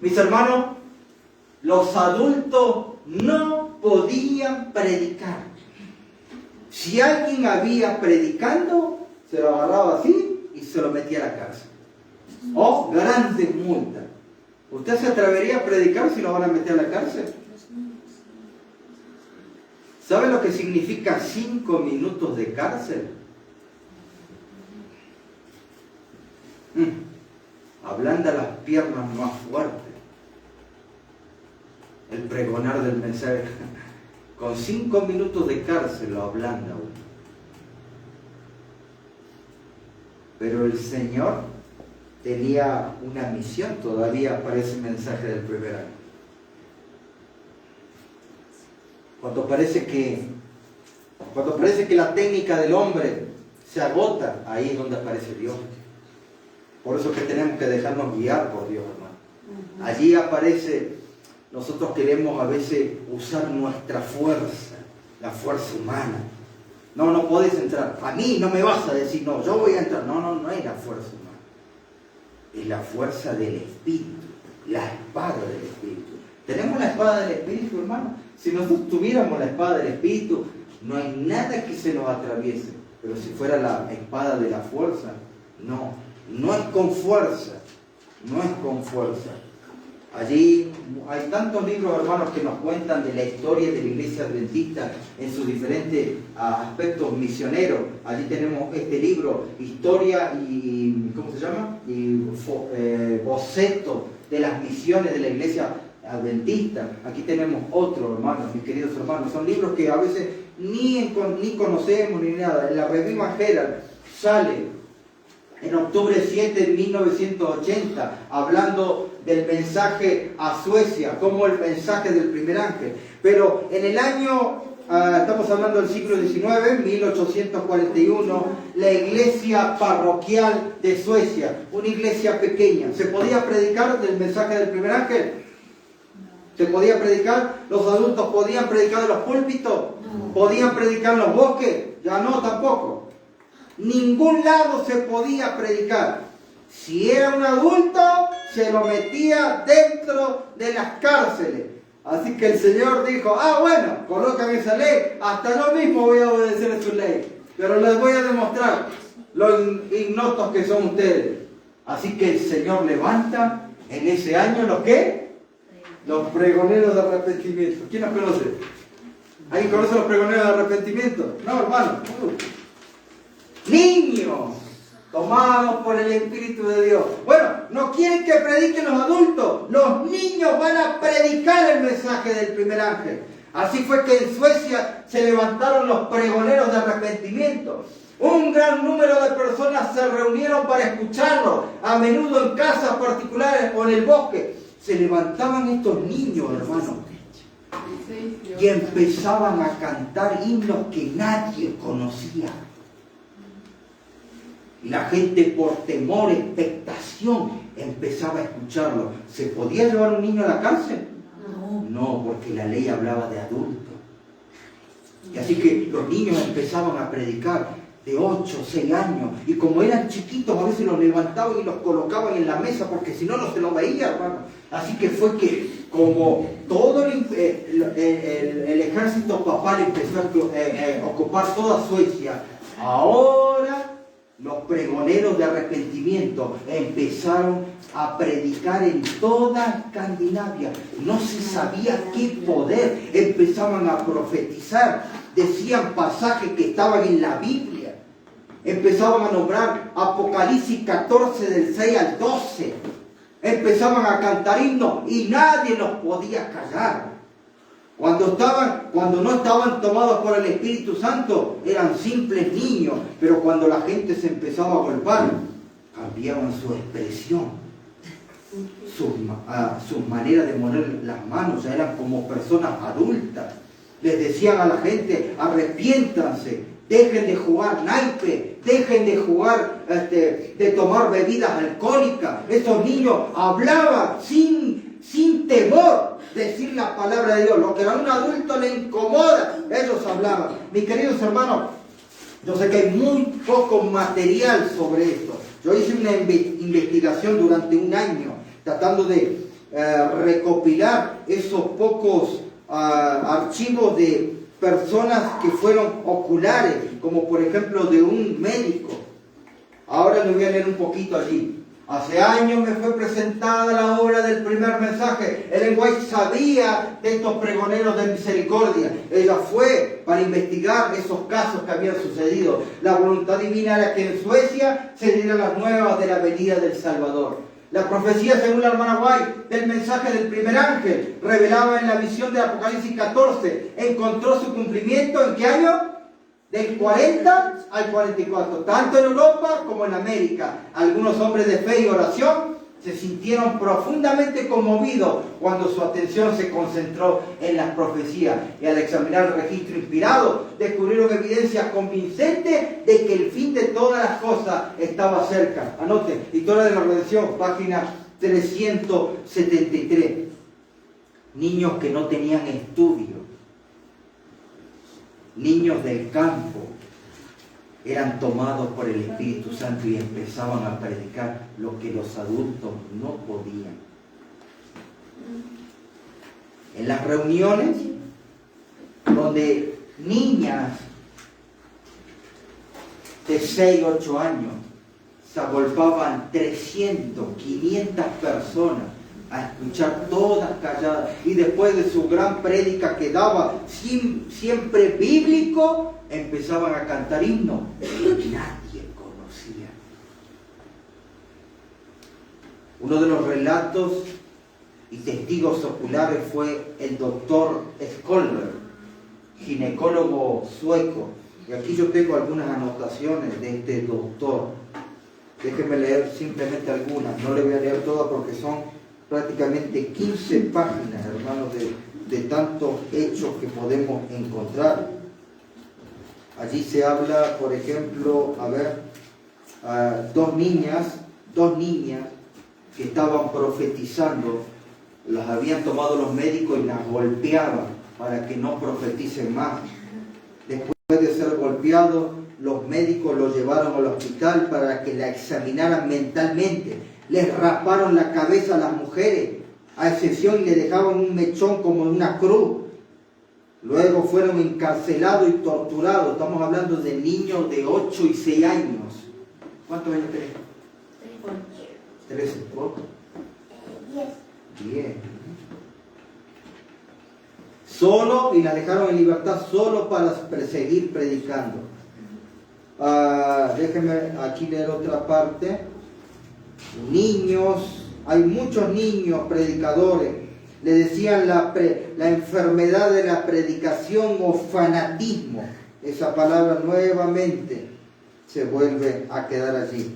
Mis hermanos, los adultos no podían predicar. Si alguien había predicando, se lo agarraba así y se lo metía a la cárcel. O grandes multas. ¿Usted se atrevería a predicar si lo van a meter a la cárcel? ¿Sabe lo que significa 5 minutos de cárcel? Ablanda las piernas más fuertes. El pregonar del mensaje. Con 5 minutos de cárcel lo ablanda uno. Pero el Señor tenía una misión todavía para ese mensaje del primer año. Cuando parece que la técnica del hombre se agota, ahí es donde aparece Dios. Por eso es que tenemos que dejarnos guiar por Dios, hermano. Allí aparece. Nosotros queremos a veces usar nuestra fuerza, la fuerza humana. No podés entrar. A mí no me vas a decir, no, yo voy a entrar. No es la fuerza humana. Es la fuerza del Espíritu, la espada del Espíritu. ¿Tenemos la espada del Espíritu, hermano? Si nosotros tuviéramos la espada del Espíritu, no hay nada que se nos atraviese. Pero si fuera la espada de la fuerza, no es con fuerza. No es con fuerza. Allí hay tantos libros, hermanos, que nos cuentan de la historia de la iglesia adventista en sus diferentes aspectos misioneros. Allí tenemos este libro, Historia y ¿cómo se llama? Boceto de las misiones de la iglesia adventista. Aquí tenemos otro, hermanos, mis queridos hermanos. Son libros que a veces ni conocemos ni nada. En la revista Herald sale en octubre 7 de 1980, hablando del mensaje a Suecia, como el mensaje del primer ángel. Pero en el año, estamos hablando del siglo XIX, 1841, la iglesia parroquial de Suecia, una iglesia pequeña, ¿se podía predicar del mensaje del primer ángel? ¿Se podía predicar? ¿Los adultos podían predicar de los púlpitos? ¿Podían predicar en los bosques? Ya no, tampoco. Ningún lado se podía predicar. Si era un adulto, se lo metía dentro de las cárceles. Así que el Señor dijo, bueno, colocan esa ley, hasta yo mismo voy a obedecer su ley, pero les voy a demostrar lo ignotos que son ustedes. Así que el Señor levanta en ese año ¿los qué? Los pregoneros de arrepentimiento. ¿Quién los conoce? ¿Alguien conoce los pregoneros de arrepentimiento? No, hermano. Niños tomados por el Espíritu de Dios. Bueno, no quieren que prediquen los adultos. Los niños van a predicar el mensaje del primer ángel. Así fue que en Suecia se levantaron los pregoneros de arrepentimiento. Un gran número de personas se reunieron para escucharlo, a menudo en casas particulares o en el bosque. Se levantaban estos niños, hermanos, y empezaban a cantar himnos que nadie conocía. Y la gente, por temor, expectación, empezaba a escucharlo. ¿Se podía llevar un niño a la cárcel? No, porque la ley hablaba de adultos. Y así que los niños empezaban a predicar de 8, 6 años. Y como eran chiquitos, a veces los levantaban y los colocaban en la mesa, porque si no, no se los veía, hermano. Así que fue que, como todo el ejército papal empezó a ocupar toda Suecia, ahora los pregoneros de arrepentimiento empezaron a predicar en toda Escandinavia. No se sabía qué poder. Empezaban a profetizar. Decían pasajes que estaban en la Biblia. Empezaban a nombrar Apocalipsis 14 del 6 al 12. Empezaban a cantar himnos y nadie los podía callar. Cuando no estaban tomados por el Espíritu Santo, eran simples niños, pero cuando la gente se empezaba a golpear, cambiaban su expresión, su manera de mover las manos, ya eran como personas adultas. Les decían a la gente, arrepiéntanse, dejen de jugar naipe, dejen de jugar, de tomar bebidas alcohólicas. Esos niños hablaban sin temor decir la palabra de Dios. Lo que a un adulto le incomoda, ellos hablaban. Mis queridos hermanos, yo sé que hay muy poco material sobre esto. Yo hice una investigación durante un año tratando de recopilar esos pocos archivos de personas que fueron oculares, como por ejemplo de un médico. Ahora les voy a leer un poquito allí. Hace años me fue presentada la obra del primer mensaje. Ellen White sabía de estos pregoneros de misericordia. Ella fue para investigar esos casos que habían sucedido. La voluntad divina era que en Suecia se dieran las nuevas de la venida del Salvador. La profecía, según la hermana White, del mensaje del primer ángel, revelaba en la visión de Apocalipsis 14, encontró su cumplimiento ¿en qué año? Del 40 al 44, tanto en Europa como en América. Algunos hombres de fe y oración se sintieron profundamente conmovidos cuando su atención se concentró en las profecías. Y al examinar el registro inspirado, descubrieron evidencias convincentes de que el fin de todas las cosas estaba cerca. Anoten, Historia de la Redención, página 373. Niños que no tenían estudio, niños del campo, eran tomados por el Espíritu Santo y empezaban a predicar lo que los adultos no podían. En las reuniones donde niñas de 6, 8 años se agolpaban 300, 500 personas a escuchar todas calladas. Y después de su gran prédica que daba, siempre bíblico, empezaban a cantar himnos que nadie conocía. Uno de los relatos y testigos oculares fue el doctor Skolberg, ginecólogo sueco. Y aquí yo tengo algunas anotaciones de este doctor. Déjenme leer simplemente algunas. No le voy a leer todas porque son prácticamente 15 páginas, hermanos, de tantos hechos que podemos encontrar. Allí se habla, por ejemplo, dos niñas que estaban profetizando, las habían tomado los médicos y las golpeaban para que no profeticen más. Después de ser golpeados, los médicos los llevaron al hospital para que la examinaran mentalmente. Les rasparon la cabeza a las mujeres, a excepción, y le dejaban un mechón como una cruz. Luego fueron encarcelados y torturados. Estamos hablando de niños de 8 y 6 años. ¿Cuántos años tenés? 13. ¿Vos? 10. Solo, y la dejaron en libertad solo para seguir predicando. Déjenme aquí leer otra parte. Niños, hay muchos niños predicadores. Le decían la enfermedad de la predicación o fanatismo. Esa palabra nuevamente se vuelve a quedar allí.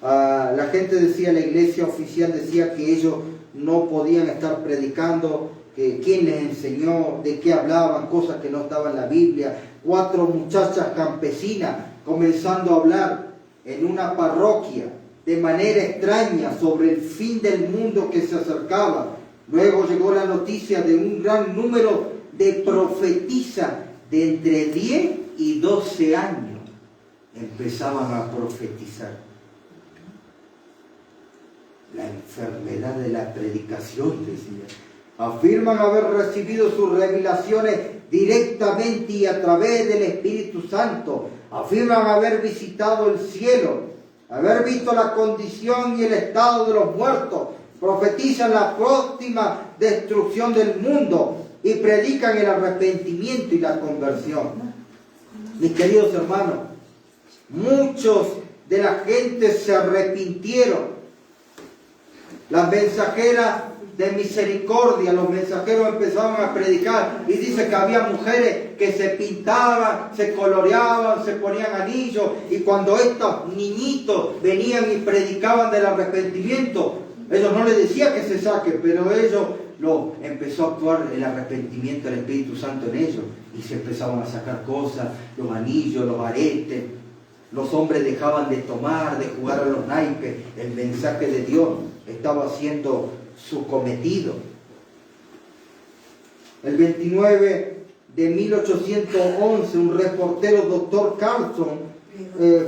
La gente decía, la iglesia oficial decía que ellos no podían estar predicando, que quién les enseñó, de qué hablaban, cosas que no estaban en la Biblia. 4 muchachas campesinas comenzando a hablar en una parroquia de manera extraña sobre el fin del mundo que se acercaba. Luego llegó la noticia de un gran número de profetisas de entre 10 y 12 años. Empezaban a profetizar. La enfermedad de la predicación, decía. Afirman haber recibido sus revelaciones directamente y a través del Espíritu Santo. Afirman haber visitado el cielo, haber visto la condición y el estado de los muertos. Profetizan la próxima destrucción del mundo y predican el arrepentimiento y la conversión. Mis queridos hermanos, muchos de la gente se arrepintieron. Las mensajeras de misericordia, los mensajeros empezaban a predicar y dice que había mujeres que se pintaban, se coloreaban, se ponían anillos, y cuando estos niñitos venían y predicaban del arrepentimiento, ellos no les decían que se saquen, pero ellos empezó a actuar el arrepentimiento del Espíritu Santo en ellos y se empezaban a sacar cosas, los anillos, los aretes. Los hombres dejaban de tomar, de jugar a los naipes. El mensaje de Dios estaba haciendo su cometido. El 29 de 1811, un reportero, doctor Carlson,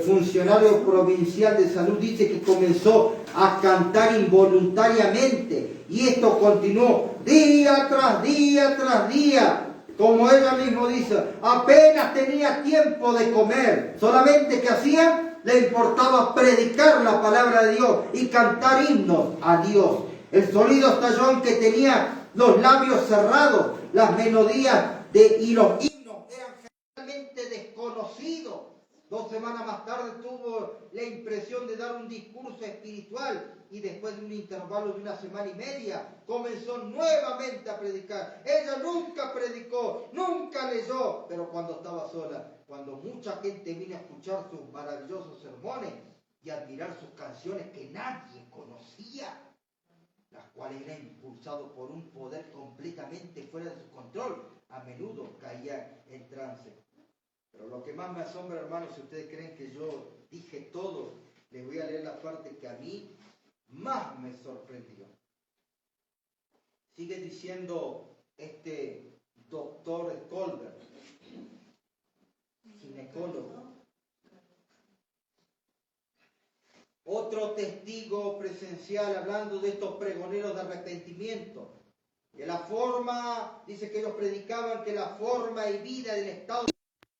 funcionario provincial de salud, dice que comenzó a cantar involuntariamente, y esto continuó día tras día tras día. Como ella misma dice, apenas tenía tiempo de comer. Solamente que hacía, le importaba predicar la palabra de Dios y cantar himnos a Dios. El sonido estalló en que tenía los labios cerrados. Las melodías y los himnos eran generalmente desconocidos. 2 semanas más tarde tuvo la impresión de dar un discurso espiritual, y después de un intervalo de 1 semana y media comenzó nuevamente a predicar. Ella nunca predicó, nunca leyó, pero cuando estaba sola, cuando mucha gente vino a escuchar sus maravillosos sermones y admirar sus canciones que nadie conocía, las cuales eran impulsadas por un poder completamente fuera de su control, a menudo caía en trance. Pero lo que más me asombra, hermanos, si ustedes creen que yo dije todo, les voy a leer la parte que a mí más me sorprendió. Sigue diciendo este doctor Skolberg, ginecólogo. Otro testigo presencial hablando de estos pregoneros de arrepentimiento. Que la forma, dice que ellos predicaban que la forma y vida del Estado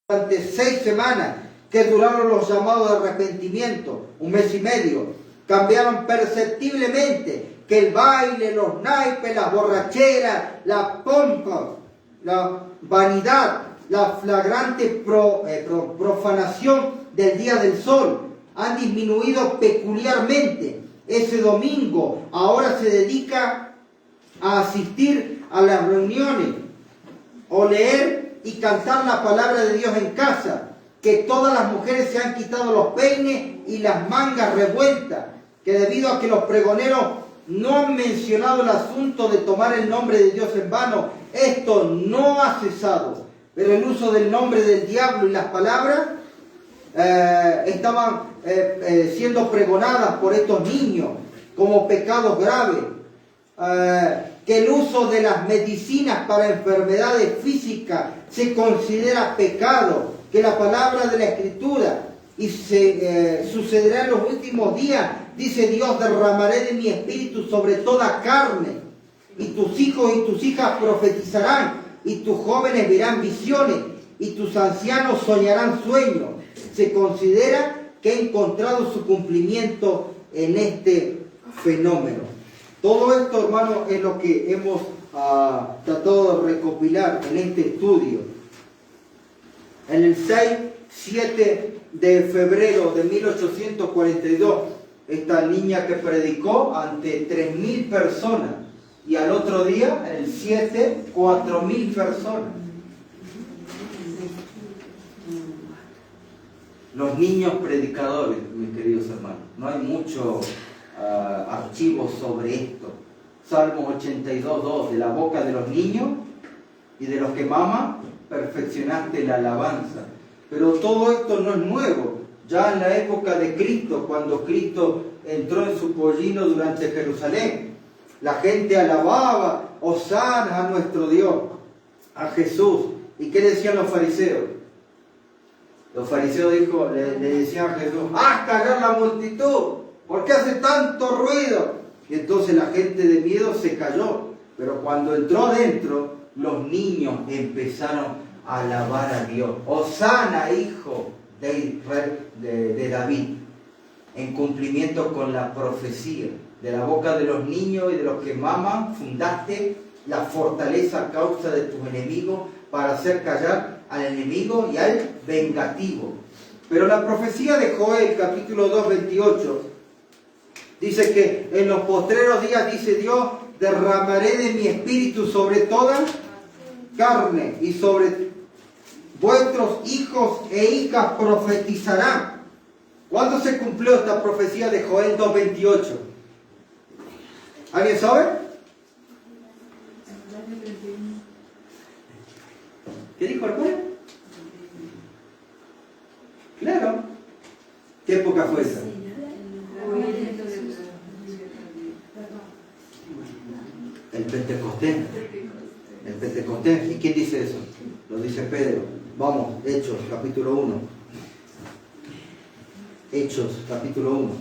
durante 6 semanas que duraron los llamados de arrepentimiento, 1 mes y medio, cambiaron perceptiblemente, que el baile, los naipes, las borracheras, la pompa, la vanidad, la flagrante profanación del día del sol han disminuido peculiarmente. Ese domingo ahora se dedica a asistir a las reuniones o leer y cantar la palabra de Dios en casa, que todas las mujeres se han quitado los peines y las mangas revueltas, que debido a que los pregoneros no han mencionado el asunto de tomar el nombre de Dios en vano, esto no ha cesado, pero el uso del nombre del diablo y las palabras estaban siendo pregonadas por estos niños como pecados graves, que el uso de las medicinas para enfermedades físicas se considera pecado, que la palabra de la Escritura y sucederá en los últimos días, dice Dios, derramaré de mi espíritu sobre toda carne, y tus hijos y tus hijas profetizarán, y tus jóvenes verán visiones, y tus ancianos soñarán sueños. Se considera que ha encontrado su cumplimiento en este fenómeno. Todo esto, hermano, es lo que hemos tratado de recopilar en este estudio. En el 6-7 de febrero de 1842, esta niña que predicó ante 3.000 personas, y al otro día, el 7, 4.000 personas. Los niños predicadores, mis queridos hermanos, no hay mucho archivos sobre esto. Salmos 82:2, de la boca de los niños y de los que maman, perfeccionaste la alabanza. Pero todo esto no es nuevo. Ya en la época de Cristo, cuando Cristo entró en su pollino durante Jerusalén, la gente alababa, hosana a nuestro Dios, a Jesús. ¿Y qué decían los fariseos? Los fariseos le decían a Jesús, haz callar la multitud, ¿por qué hace tanto ruido? Y entonces la gente de miedo se calló. Pero cuando entró adentro, los niños empezaron a alabar a Dios. Hosana, hijo de David, en cumplimiento con la profecía. De la boca de los niños y de los que maman, fundaste la fortaleza a causa de tus enemigos, para hacer callar al enemigo y al vengativo. Pero la profecía de Joel, capítulo 2, 28, dice que en los postreros días, dice Dios, derramaré de mi espíritu sobre toda carne, y sobre vuestros hijos e hijas profetizarán. ¿Cuándo se cumplió esta profecía de Joel 2, 28? ¿Alguien sabe? ¿Qué dijo el pueblo? Claro. ¿Qué época fue esa? El Pentecostés. El Pentecostés. ¿Y quién dice eso? Lo dice Pedro. Vamos, Hechos, capítulo 1. Hechos, capítulo 1.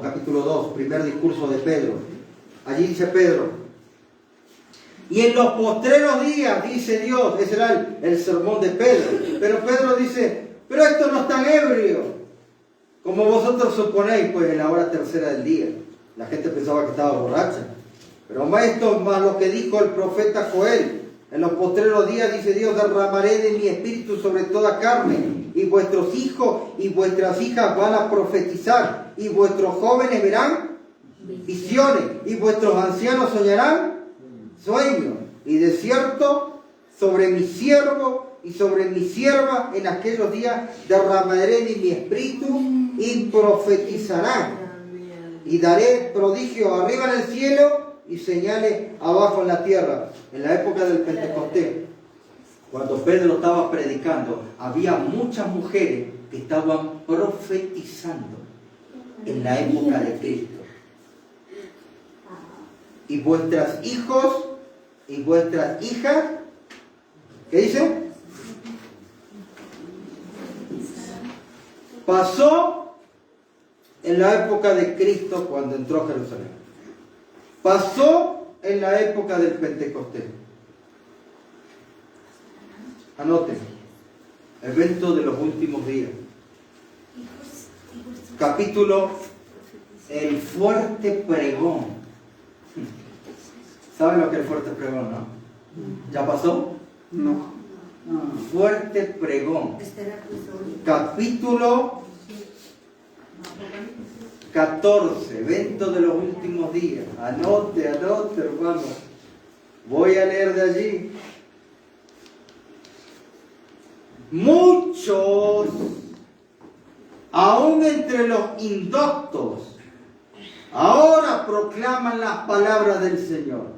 Capítulo 2, primer discurso de Pedro. Allí dice Pedro, y en los postreros días, dice Dios, ese era el sermón de Pedro, pero Pedro dice, pero estos no están ebrios, como vosotros suponéis, pues en la hora tercera del día. La gente pensaba que estaba borracha, pero esto más lo que dijo el profeta Joel, en los postreros días, dice Dios, derramaré de mi espíritu sobre toda carne, y vuestros hijos y vuestras hijas van a profetizar, y vuestros jóvenes verán visiones, y vuestros ancianos soñarán sueños. Y de cierto, sobre mi siervo y sobre mi sierva en aquellos días derramaré de mi espíritu y profetizarán. Y daré prodigios arriba en el cielo y señales abajo en la tierra. En la época del Pentecostés, cuando Pedro estaba predicando, había muchas mujeres que estaban profetizando en la época de Cristo. Y vuestras hijos y vuestras hijas, ¿qué dice? Pasó en la época de Cristo cuando entró a Jerusalén. Pasó en la época del Pentecostés. Anoten, evento de los últimos días. Capítulo El fuerte pregón. ¿Saben lo que es el fuerte pregón, no? ¿Ya pasó? No. Fuerte pregón. Capítulo 14, evento de los últimos días. Anote, hermano. Voy a leer de allí. Muchos, aún entre los indoctos, ahora proclaman las palabras del Señor.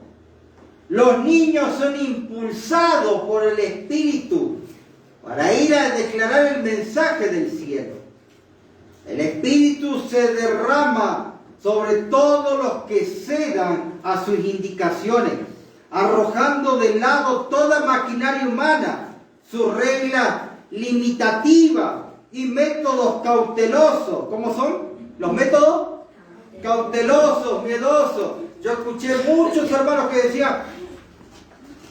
Los niños son impulsados por el Espíritu para ir a declarar el mensaje del cielo. El Espíritu se derrama sobre todos los que cedan a sus indicaciones, arrojando de lado toda maquinaria humana, sus reglas limitativas y métodos cautelosos. ¿Cómo son los métodos? Cautelosos, miedosos. Yo escuché muchos hermanos que decían: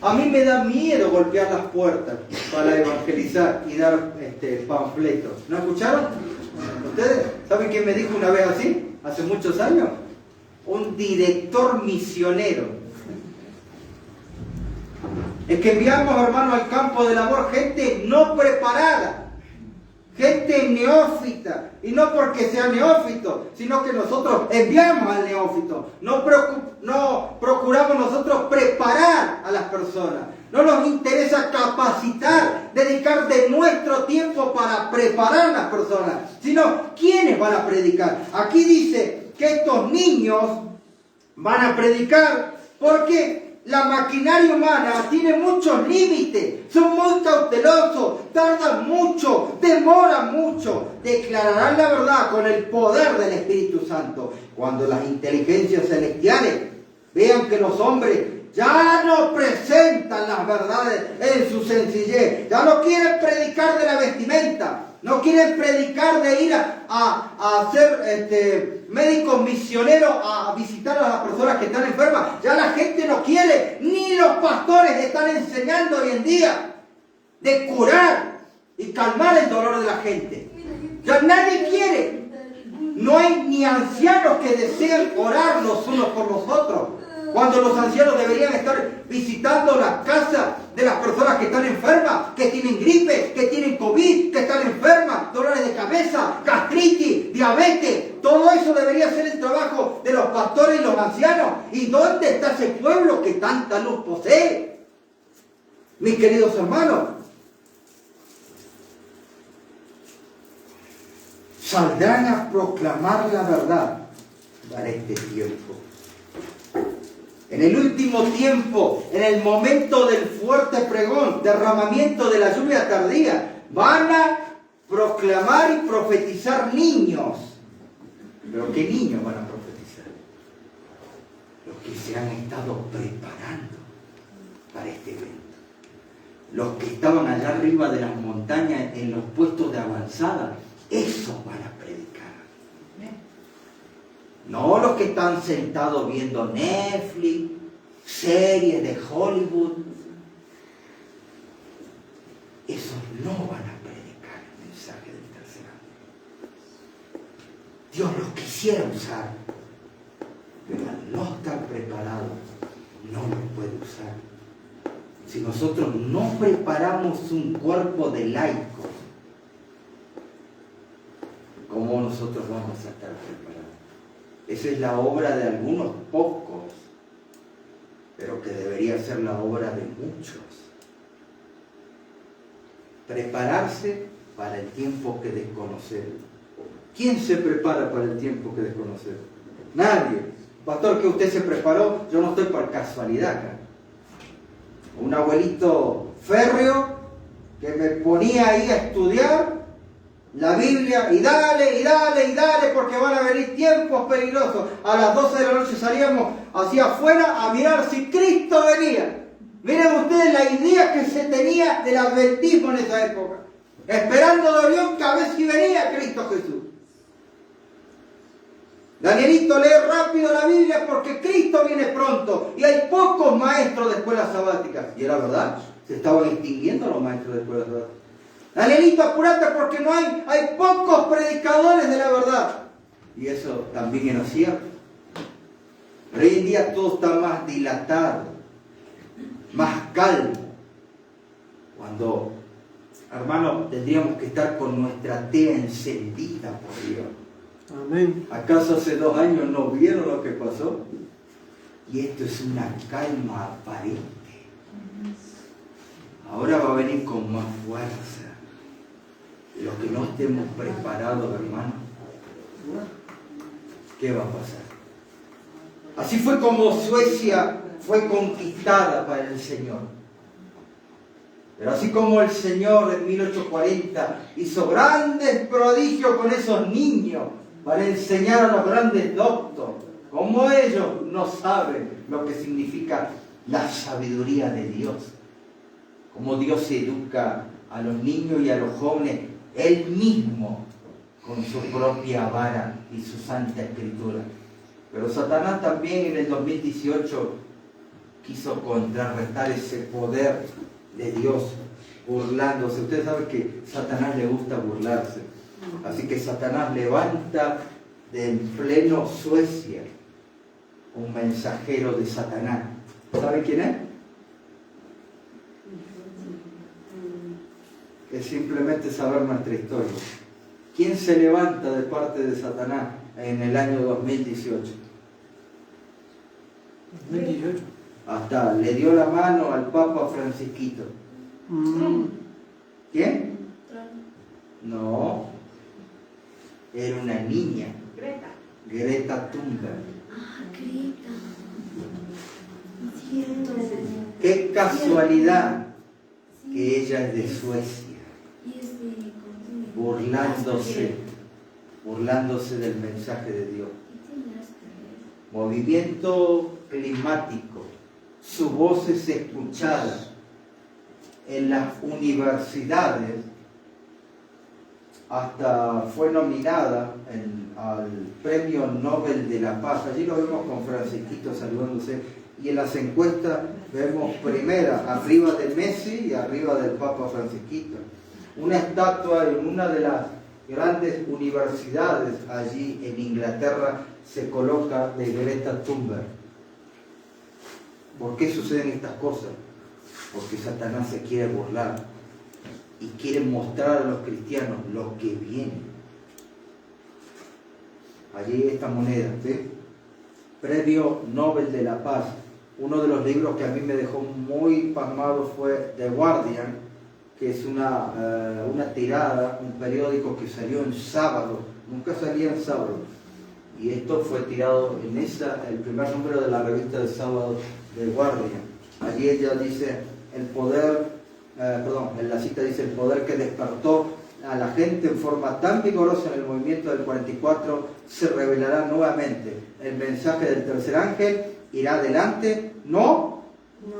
a mí me da miedo golpear las puertas para evangelizar y dar panfletos. ¿No escucharon? ¿Ustedes saben quién me dijo una vez así? Hace muchos años. Un director misionero. Es que enviamos, hermano, al campo del amor gente no preparada, gente neófita, y no porque sea neófito, sino que nosotros enviamos al neófito. No procuramos nosotros preparar a las personas. No nos interesa capacitar, dedicar de nuestro tiempo para preparar a las personas, sino quiénes van a predicar. Aquí dice que estos niños van a predicar porque la maquinaria humana tiene muchos límites, son muy cautelosos, tardan mucho, demoran mucho. Declararán la verdad con el poder del Espíritu Santo. Cuando las inteligencias celestiales vean que los hombres ya no presentan las verdades en su sencillez, ya no quieren predicar de la vestimenta, no quieren predicar de ir a ser médicos misioneros, a visitar a las personas que están enfermas. Ya la gente no quiere, ni los pastores están enseñando hoy en día de curar y calmar el dolor de la gente. Ya nadie quiere. No hay ni ancianos que deseen orar los unos por los otros, cuando los ancianos deberían estar visitando las casas de las personas que están enfermas, que tienen gripe, que tienen COVID, que están enfermas, dolores de cabeza, gastritis, diabetes. Todo eso debería ser el trabajo de los pastores y los ancianos. ¿Y dónde está ese pueblo que tanta luz posee? Mis queridos hermanos, saldrán a proclamar la verdad para este tiempo. En el último tiempo, en el momento del fuerte pregón, derramamiento de la lluvia tardía, van a proclamar y profetizar niños. ¿Pero qué niños van a profetizar? Los que se han estado preparando para este evento. Los que estaban allá arriba de las montañas, en los puestos de avanzada, esos van a predicar. No los que están sentados viendo Netflix, series de Hollywood. Esos no van a predicar el mensaje del tercer año. Dios los quisiera usar, pero al no estar preparados, no los puede usar. Si nosotros no preparamos un cuerpo de laicos, ¿cómo nosotros vamos a estar preparados? Esa es la obra de algunos pocos, pero que debería ser la obra de muchos. Prepararse para el tiempo que desconocemos. ¿Quién se prepara para el tiempo que desconocemos? Nadie. Pastor, que usted se preparó, yo no estoy por casualidad acá. Un abuelito férreo que me ponía ahí a estudiar la Biblia, y dale, porque van a venir tiempos peligrosos. A las 12 de la noche salíamos hacia afuera a mirar si Cristo venía. Miren ustedes la idea que se tenía del adventismo en esa época, esperando de orión que a ver si venía Cristo Jesús. Danielito, lee rápido la Biblia porque Cristo viene pronto, y hay pocos maestros de escuelas sabáticas. Y era verdad, se estaban extinguiendo los maestros de escuelas sabáticas. Danielito, apúrate porque hay pocos predicadores de la verdad. Y eso también era cierto. Pero hoy en día todo está más dilatado, más calmo. Cuando, hermanos, tendríamos que estar con nuestra tea encendida por Dios. Amén. ¿Acaso hace 2 años no vieron lo que pasó? Y esto es una calma aparente. Ahora va a venir con más fuerza. Los que no estemos preparados, hermanos, ¿qué va a pasar? Así fue como Suecia fue conquistada para el Señor. Pero así como el Señor en 1840 hizo grandes prodigios con esos niños para enseñar a los grandes doctos, como ellos no saben lo que significa la sabiduría de Dios, como Dios educa a los niños y a los jóvenes, Él mismo, con su propia vara y su santa escritura. Pero Satanás también en el 2018 quiso contrarrestar ese poder de Dios, burlándose. Ustedes saben que a Satanás le gusta burlarse. Así que Satanás levanta de en pleno Suecia un mensajero de Satanás. ¿Saben quién es? Es simplemente saber nuestra historia. ¿Quién se levanta de parte de Satanás en el año 2018? 2018. Hasta le dio la mano al Papa Francisquito. ¿Quién? No. Era una niña. Greta Thunberg. Ah, Greta. Cierto. Qué casualidad que ella es de Suecia. Y es de burlándose del mensaje de Dios. ¿Qué tenías que ver? Movimiento climático, su voz es escuchada en las universidades, hasta fue nominada al Premio Nobel de la Paz. Allí lo vemos con Francisquito saludándose, y en las encuestas vemos primera arriba de Messi y arriba del Papa Francisquito. Una estatua en una de las grandes universidades allí en Inglaterra se coloca de Greta Thunberg. ¿Por qué suceden estas cosas? Porque Satanás se quiere burlar y quiere mostrar a los cristianos lo que viene. Allí esta moneda, ¿sí? Premio Nobel de la Paz. Uno de los libros que a mí me dejó muy pasmado fue The Guardian, que es una tirada, un periódico que salió en sábado, nunca salía en sábado. Y esto fue tirado en el primer número de la revista de sábado de Guardian. Allí ella dice, en la cita dice, el poder que despertó a la gente en forma tan vigorosa en el movimiento del 44 se revelará nuevamente. El mensaje del tercer ángel irá adelante, no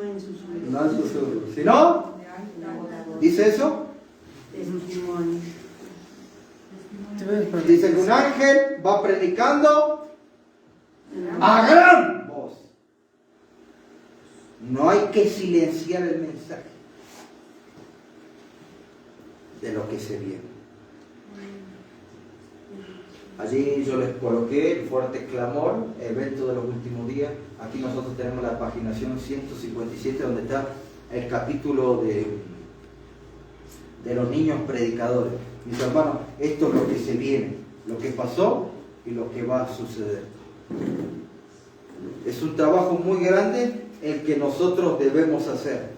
en susurros, sino, ¿dice eso? Dice que un ángel va predicando a gran voz. No hay que silenciar el mensaje de lo que se viene. Allí yo les coloqué el fuerte clamor, evento de los últimos días. Aquí nosotros tenemos la paginación 157, donde está el capítulo de los niños predicadores. Mis hermanos, esto es lo que se viene, lo que pasó y lo que va a suceder. Es un trabajo muy grande el que nosotros debemos hacer.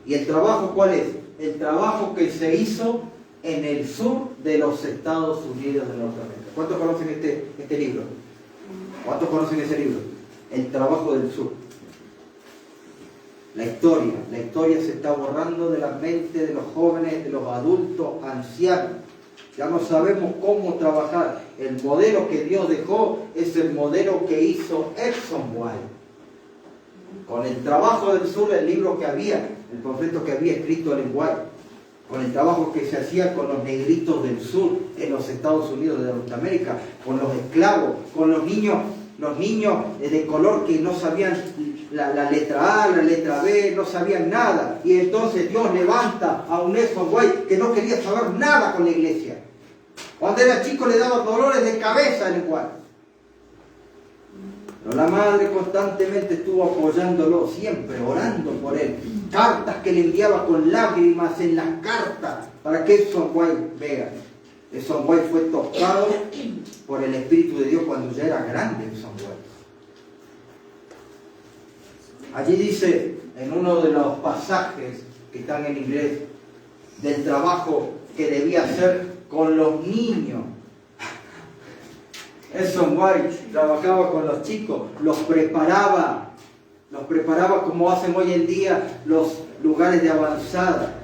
¿Y el trabajo cuál es? El trabajo que se hizo en el sur de los Estados Unidos de Norteamérica. ¿Cuántos conocen este libro? ¿Cuántos conocen ese libro? El trabajo del sur. La historia se está borrando de la mente de los jóvenes, de los adultos, ancianos. Ya no sabemos cómo trabajar. El modelo que Dios dejó es el modelo que hizo Exxon White. Con el trabajo del sur, el libro que había, el panfleto que había escrito Ellen White, con el trabajo que se hacía con los negritos del sur en los Estados Unidos de Norteamérica, con los esclavos, con los niños de color que no sabían la letra A, la letra B, no sabían nada. Y entonces Dios levanta a un Exxon White que no quería saber nada con la iglesia. Cuando era chico le daba dolores de cabeza al White. Pero la madre constantemente estuvo apoyándolo, siempre orando por él. Cartas que le enviaba con lágrimas en las cartas para que Son White vea. Son White fue tocado por el Espíritu de Dios cuando ya era grande Son White. Allí dice en uno de los pasajes que están en inglés del trabajo que debía hacer con los niños. Son White trabajaba con los chicos, los preparaba como hacen hoy en día los lugares de avanzada,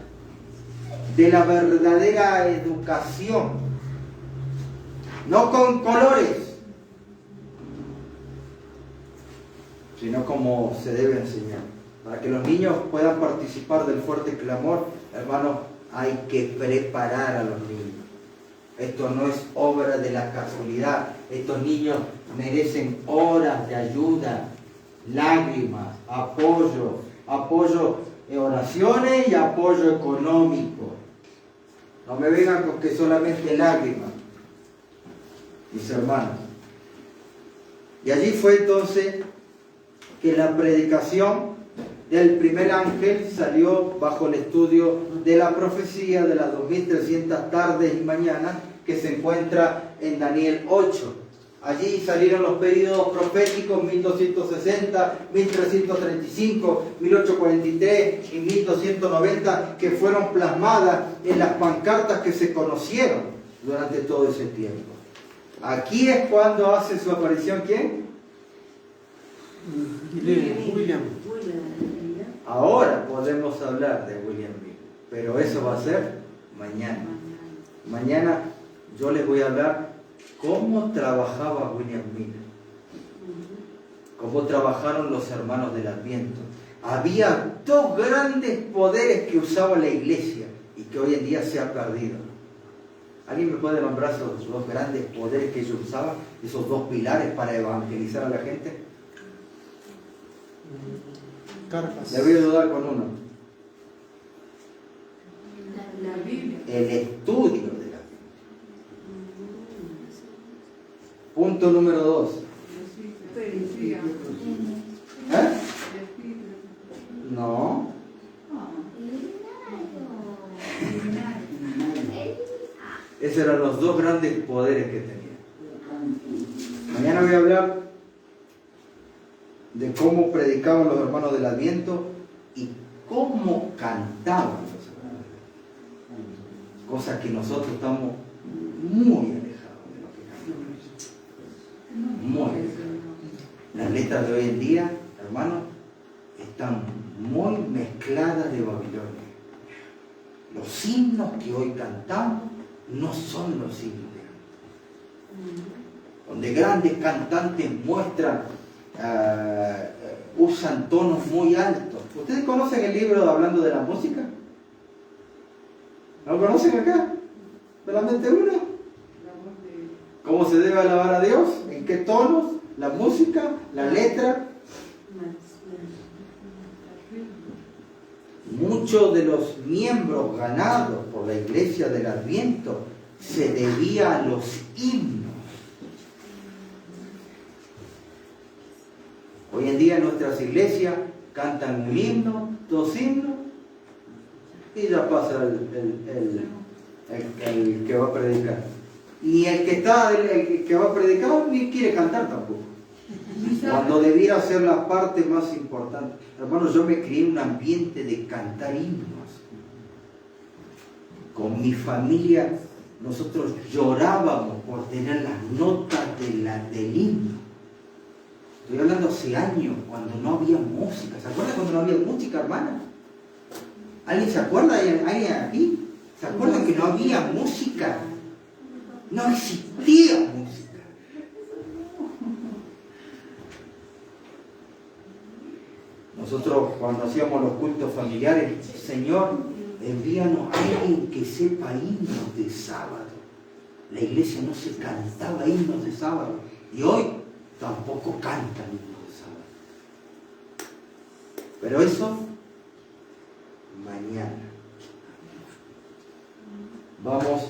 de la verdadera educación, no con colores, sino como se debe enseñar. Para que los niños puedan participar del fuerte clamor, hermanos, hay que preparar a los niños. Esto no es obra de la casualidad. Estos niños merecen horas de ayuda, lágrimas, apoyo en oraciones y apoyo económico. No me vengan con que solamente lágrimas, mis hermanos. Y allí fue entonces que la predicación del primer ángel salió bajo el estudio de la profecía de las 2300 tardes y mañanas que se encuentra en Daniel 8. Allí salieron los periodos proféticos 1260, 1335, 1843 y 1290 que fueron plasmadas en las pancartas que se conocieron durante todo ese tiempo. Aquí es cuando hace su aparición ¿quién? William. Ahora podemos hablar de William Miller, pero eso va a ser mañana. Mañana yo les voy a hablar cómo trabajaba William Miller, cómo trabajaron los hermanos del Adviento. Había dos grandes poderes que usaba la iglesia y que hoy en día se ha perdido. ¿Alguien me puede nombrar esos dos grandes poderes que ellos usaban? Esos dos pilares para evangelizar a la gente. Carpas. Le voy a ayudar con uno. La Biblia. El estudio de la Biblia. Punto número 2. ¿Eh? No. Esos eran los dos grandes poderes que tenía. Mañana voy a hablar de cómo predicaban los hermanos del Adviento y cómo cantaban los hermanos del Adviento. Cosa que nosotros estamos muy alejados de lo que cantamos. Muy alejados. Las letras de hoy en día, hermanos, están muy mezcladas de Babilonia. Los himnos que hoy cantamos no son los himnos de antes. Donde grandes cantantes muestran usan tonos muy altos. ¿Ustedes conocen el libro Hablando de la Música? ¿No lo conocen acá? ¿Solamente uno? ¿Cómo se debe alabar a Dios? ¿En qué tonos? ¿La música? ¿La letra? Muchos de los miembros ganados por la Iglesia del Adviento se debía a los himnos. Hoy en día en nuestras iglesias cantan un himno, dos himnos, y ya pasa el que va a predicar. Y el que va a predicar ni quiere cantar tampoco. Cuando debiera ser la parte más importante. Hermanos, yo me crié en un ambiente de cantar himnos. Con mi familia, nosotros llorábamos por tener las notas del himno. Estoy hablando hace años, cuando no había música. ¿Se acuerdan cuando no había música, hermana? ¿Alguien se acuerda? ¿Alguien aquí? ¿Se acuerdan que no había música? No existía música. Nosotros cuando hacíamos los cultos familiares, Señor, envíanos a alguien que sepa himnos de sábado. La iglesia no se cantaba himnos de sábado. Y hoy tampoco cantan himnos de sábado. Pero eso, mañana. Vamos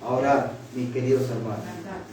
a orar, mis queridos hermanos.